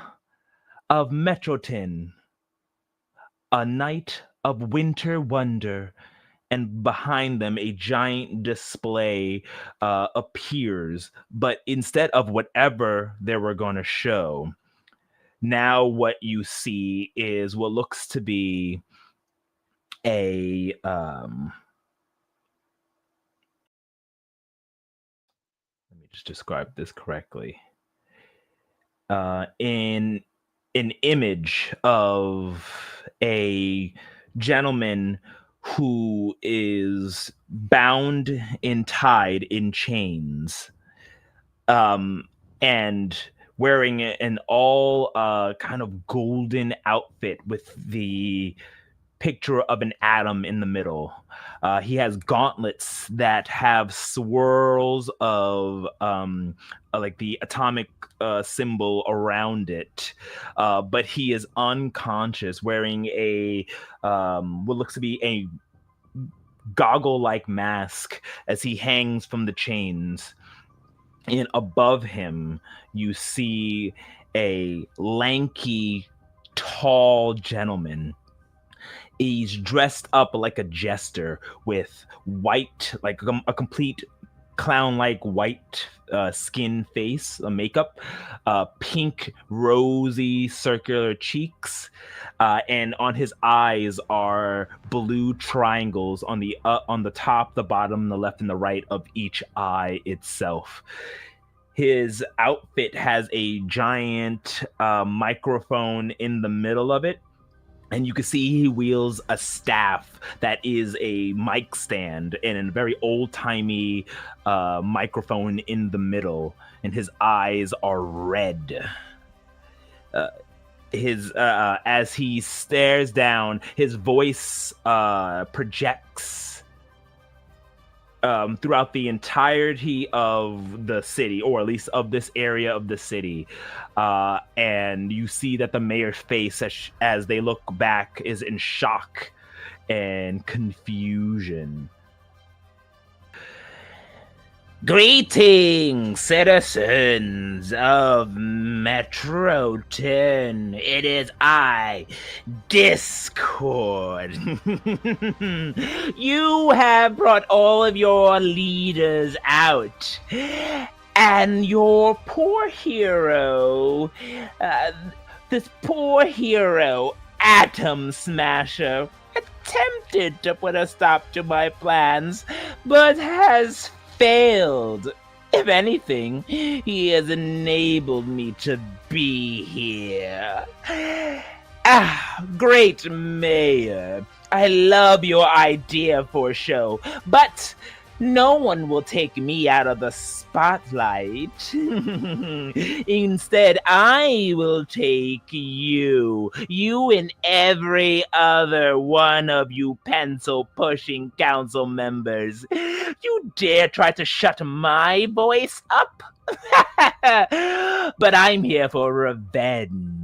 of Metroton, a night of winter wonder, and behind them a giant display appears. But instead of whatever they were going to show, now what you see is what looks to be a let me just describe this correctly. In an image of a gentleman who is bound and tied in chains, and wearing an all kind of golden outfit with the picture of an atom in the middle. He has gauntlets that have swirls of like the atomic symbol around it, but he is unconscious, wearing a what looks to be a goggle-like mask as he hangs from the chains. And above him, you see a lanky, tall gentleman. He's dressed up like a jester with white, like a complete clown-like white skin face, makeup, pink, rosy, circular cheeks, and on his eyes are blue triangles on the top, the bottom, the left, and the right of each eye itself. His outfit has a giant microphone in the middle of it, and you can see he wields a staff that is a mic stand and a very old-timey microphone in the middle, and his eyes are red. As he stares down, his voice projects throughout the entirety of the city, or at least of this area of the city. And you see that the mayor's face, as they look back, is in shock and confusion. Greetings, citizens of Metro 10. It is I, Discord. You have brought all of your leaders out, and your poor hero, this poor hero, Atom Smasher, attempted to put a stop to my plans, but has failed. If anything, he has enabled me to be here. Great mayor. I love your idea for a show, but no one will take me out of the spotlight. Instead, I will take you and every other one of you pencil-pushing council members. You dare try to shut my voice up? But I'm here for revenge.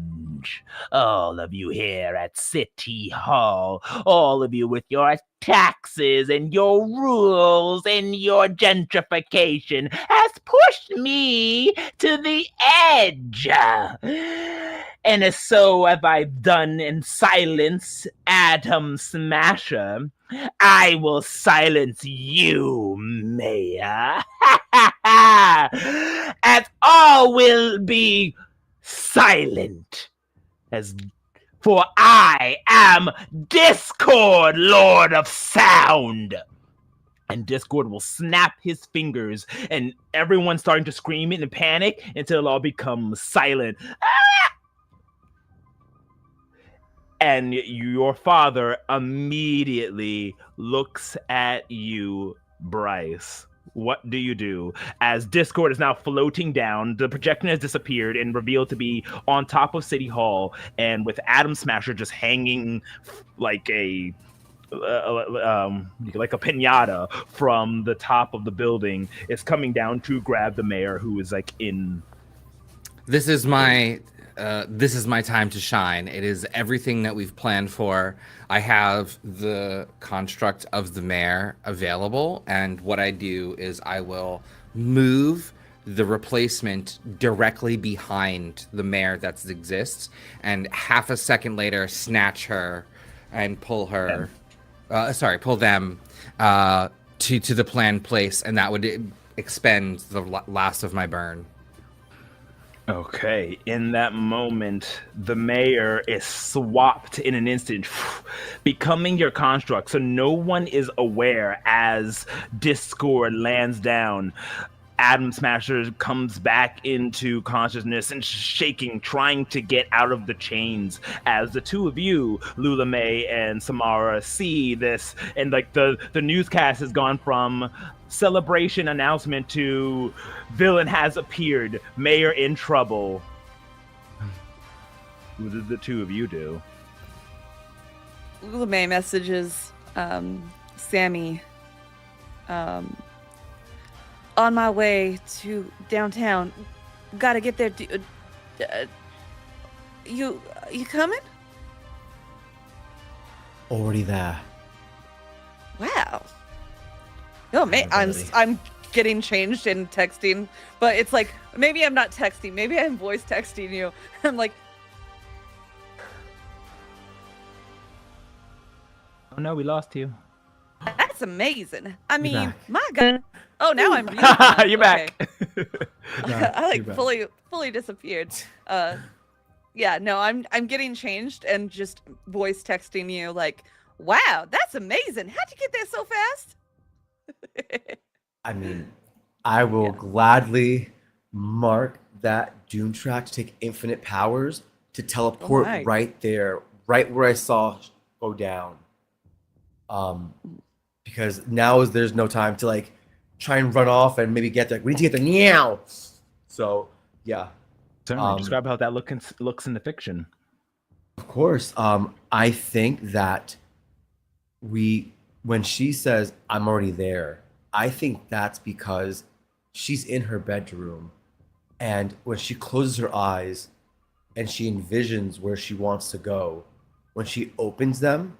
All of you here at City Hall, all of you with your taxes and your rules and your gentrification has pushed me to the edge. And so have I done in silence, Atom Smasher. I will silence you, Mayor. As all will be silent. For I am Discord, Lord of Sound. And Discord will snap his fingers, and everyone's starting to scream in panic until it all becomes silent. And your father immediately looks at you, Bryce. What do you do? As Discord is now floating down, the projection has disappeared and revealed to be on top of City Hall, and with Atom Smasher just hanging like a pinata from the top of the building, is coming down to grab the mayor, who is like in. This is my time to shine. It is everything that we've planned for. I have the construct of the mayor available, and what I do is I will move the replacement directly behind the mayor that exists, and half a second later snatch her and pull her. Pull them to the planned place, and that would expend the last of my burn. Okay, in that moment, the mayor is swapped in an instant, becoming your construct, so no one is aware as Discord lands down. Atom Smasher comes back into consciousness and shaking, trying to get out of the chains. As the two of you, Lula May and Samara, see this, and like the newscast has gone from celebration announcement to villain has appeared, mayor in trouble. What did the two of you do? Lula May messages Sammy. On my way to downtown. Gotta get there. You coming? Already there. Wow. Oh man, I'm getting changed in texting, but it's like maybe I'm not texting, maybe I'm voice texting you. I'm like, oh no, we lost you. that's amazing. I mean, back. my God. Oh, now I'm muted. You're back. I like fully disappeared. Yeah, no, I'm getting changed and just voice texting you like, wow, that's amazing. How'd you get there so fast? I mean, I will gladly mark that Doom track to take infinite powers to teleport right there, right where I saw go down. Because now there's no time to like try and run off and maybe get there. We need to get there now. So yeah. Certainly. Describe how that looks in the fiction. Of course. I think that when she says I'm already there, I think that's because she's in her bedroom, and when she closes her eyes and she envisions where she wants to go, when she opens them,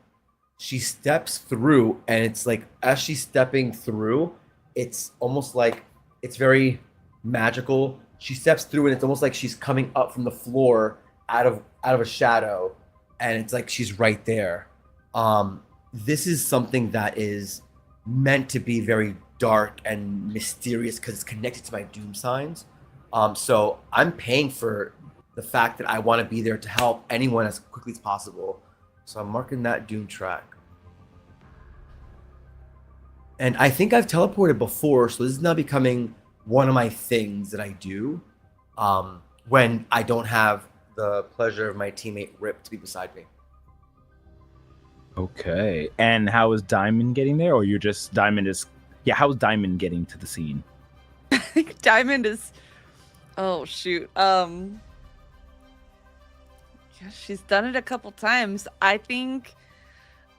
she steps through, and it's like as she's stepping through, it's almost like it's very magical. She steps through, and it's almost like she's coming up from the floor out of a shadow, and it's like she's right there. This is something that is meant to be very dark and mysterious because it's connected to my doom signs. So I'm paying for the fact that I want to be there to help anyone as quickly as possible. So I'm marking that doom track. And I think I've teleported before, so this is now becoming one of my things that I do when I don't have the pleasure of my teammate Rip to be beside me. Okay. And how is Diamond getting there? Or you're just Diamond is how's Diamond getting to the scene? I think Diamond is. Oh shoot. Yeah, she's done it a couple times. I think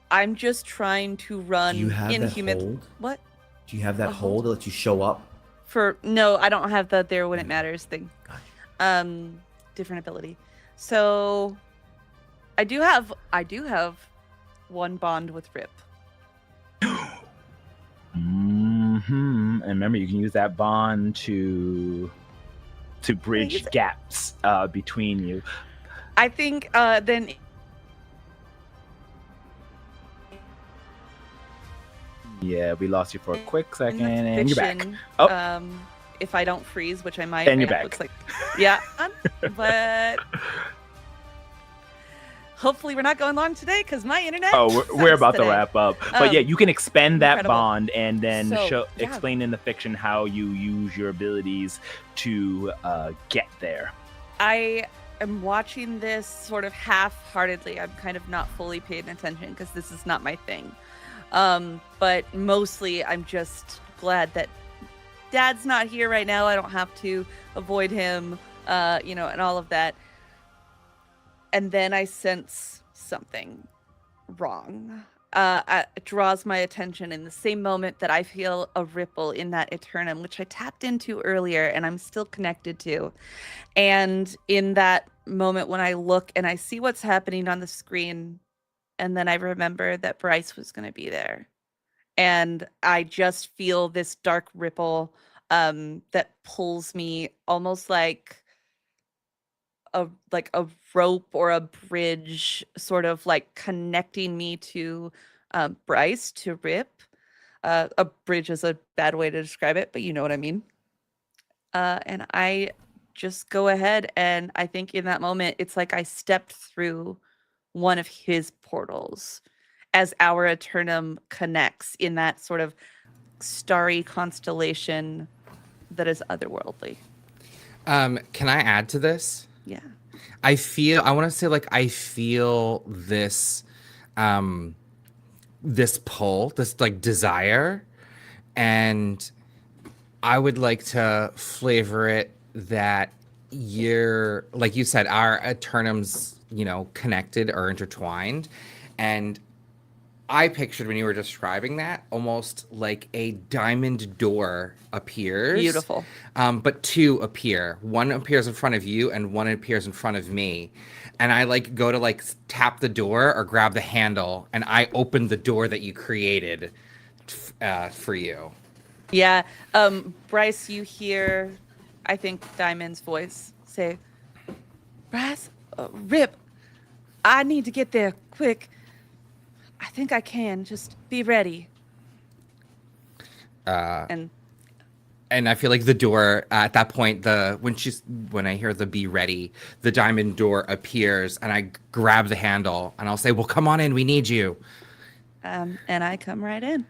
I'm just trying to run Do you have that inhuman. hold? What? Do you have that A hold hold? that lets you show up? No, I don't have the there when it matters thing. Gotcha. Different ability. So I do have one bond with Rip. And remember, you can use that bond to bridge gaps between you. I think then Yeah, we lost you for a quick second, in the and you're back. fiction, Oh. if I don't freeze, which I might, And you're it back. looks like, yeah, but hopefully we're not going long today because my internet. Oh, we're sucks about today. to wrap up. But yeah, you can expend that incredible. bond and then So, yeah. explain in the fiction how you use your abilities to get there. I am watching this sort of half-heartedly. I'm kind of not fully paying attention because this is not my thing. But mostly I'm just glad that Dad's not here right now. I don't have to avoid him, and all of that. And then I sense something wrong. It draws my attention in the same moment that I feel a ripple in that Eternum, which I tapped into earlier and I'm still connected to. And in that moment when I look and I see what's happening on the screen, and then I remember that Bryce was going to be there. And I just feel this dark ripple that pulls me almost like a rope or a bridge, sort of like connecting me to Bryce, to Rip. A bridge is a bad way to describe it, but you know what I mean. And I just go ahead, and I think in that moment, it's like I stepped through one of his portals as our Eternum connects in that sort of starry constellation that is otherworldly. Can I add to this? Yeah. I want to say like I feel this this pull, this like desire, and I would like to flavor it that you're, like you said, our Eternums, connected or intertwined. And I pictured when you were describing that almost like a diamond door appears. Beautiful. But two appear. One appears in front of you and one appears in front of me. And I like go to like tap the door or grab the handle, and I open the door that you created for you. Yeah. Bryce, you hear, I think, Diamond's voice say, Bryce, Rip, I need to get there quick. I think I can. Just be ready. And I feel like the door at that point, when I hear the "be ready," the diamond door appears, and I grab the handle, and I'll say, "Well, come on in. We need you." and I come right in.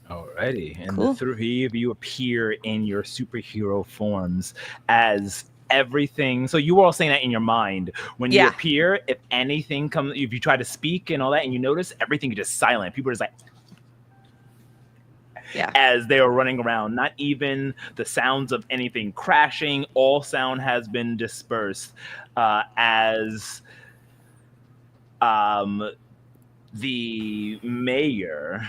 Alrighty, and Cool. the three of you appear in your superhero forms as everything. So you were all saying that in your mind. When you Yeah. appear, if anything comes, if you try to speak and all that, and you notice everything is just silent. People are just like, Yeah. as they are running around. Not even the sounds of anything crashing. All sound has been dispersed as the mayor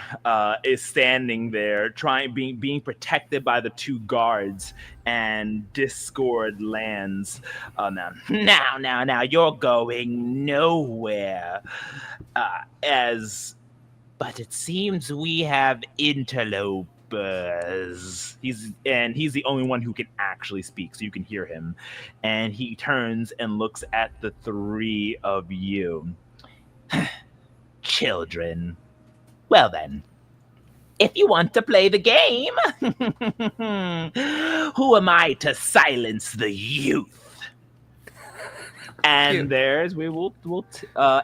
is standing there being protected by the two guards, and discord lands. Now you're going nowhere. As But it seems we have interlopers. He's the only one who can actually speak, so you can hear him. And he turns and looks at the three of you. Children. Well then, if you want to play the game, who am I to silence the youth? And Cute. we'll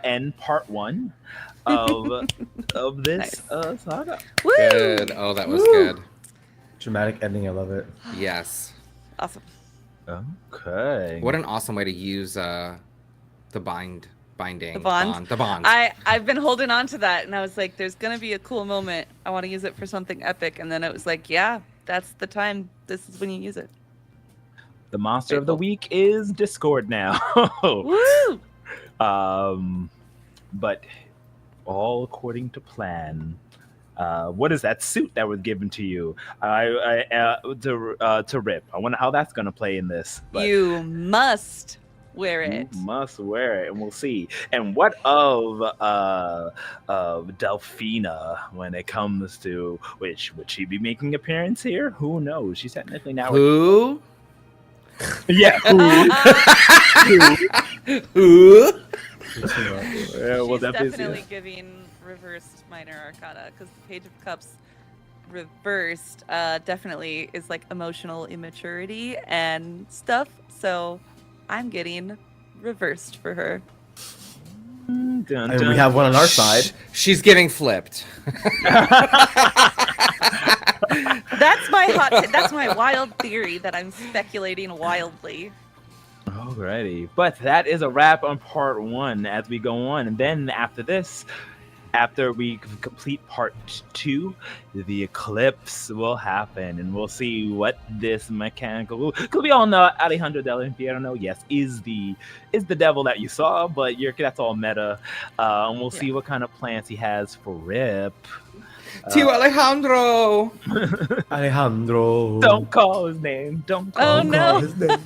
end part 1 of this saga. Woo! Good. Oh, that was Woo. good. Dramatic ending. I love it. Yes. Awesome. Okay. What an awesome way to use the binding. The bond. The bond. I've been holding on to that, and I was like, there's gonna be a cool moment. I want to use it for something epic, and then it was like, yeah, that's the time. This is when you use it. The monster Very of the cool. week is Discord now. Woo! But all according to plan. What is that suit that was given to you? To Rip. I wonder how that's gonna play in this. But You must wear you it. must wear it, and we'll see. And what of Delphina when it comes to which would she be making appearance here? Who knows? She's technically now. Who? Yeah. Who? Yeah, we'll She's definitely definitely see. giving reversed minor arcana, because the Page of Cups reversed definitely is like emotional immaturity and stuff. So I'm getting reversed for her. Dun, And dun. we have one on our side. She's getting flipped. That's my that's my wild theory that I'm speculating wildly. Alrighty, but that is a wrap on part 1 as we go on, and then after this, after we complete part 2, the eclipse will happen, and we'll see what this mechanical. Because we all know Alejandro del Infierno, yes, is the devil that you saw, but that's all meta. And we'll see what kind of plans he has for Rip. Tio Alejandro. Alejandro. Don't call his name. Don't call Oh him. no! His name.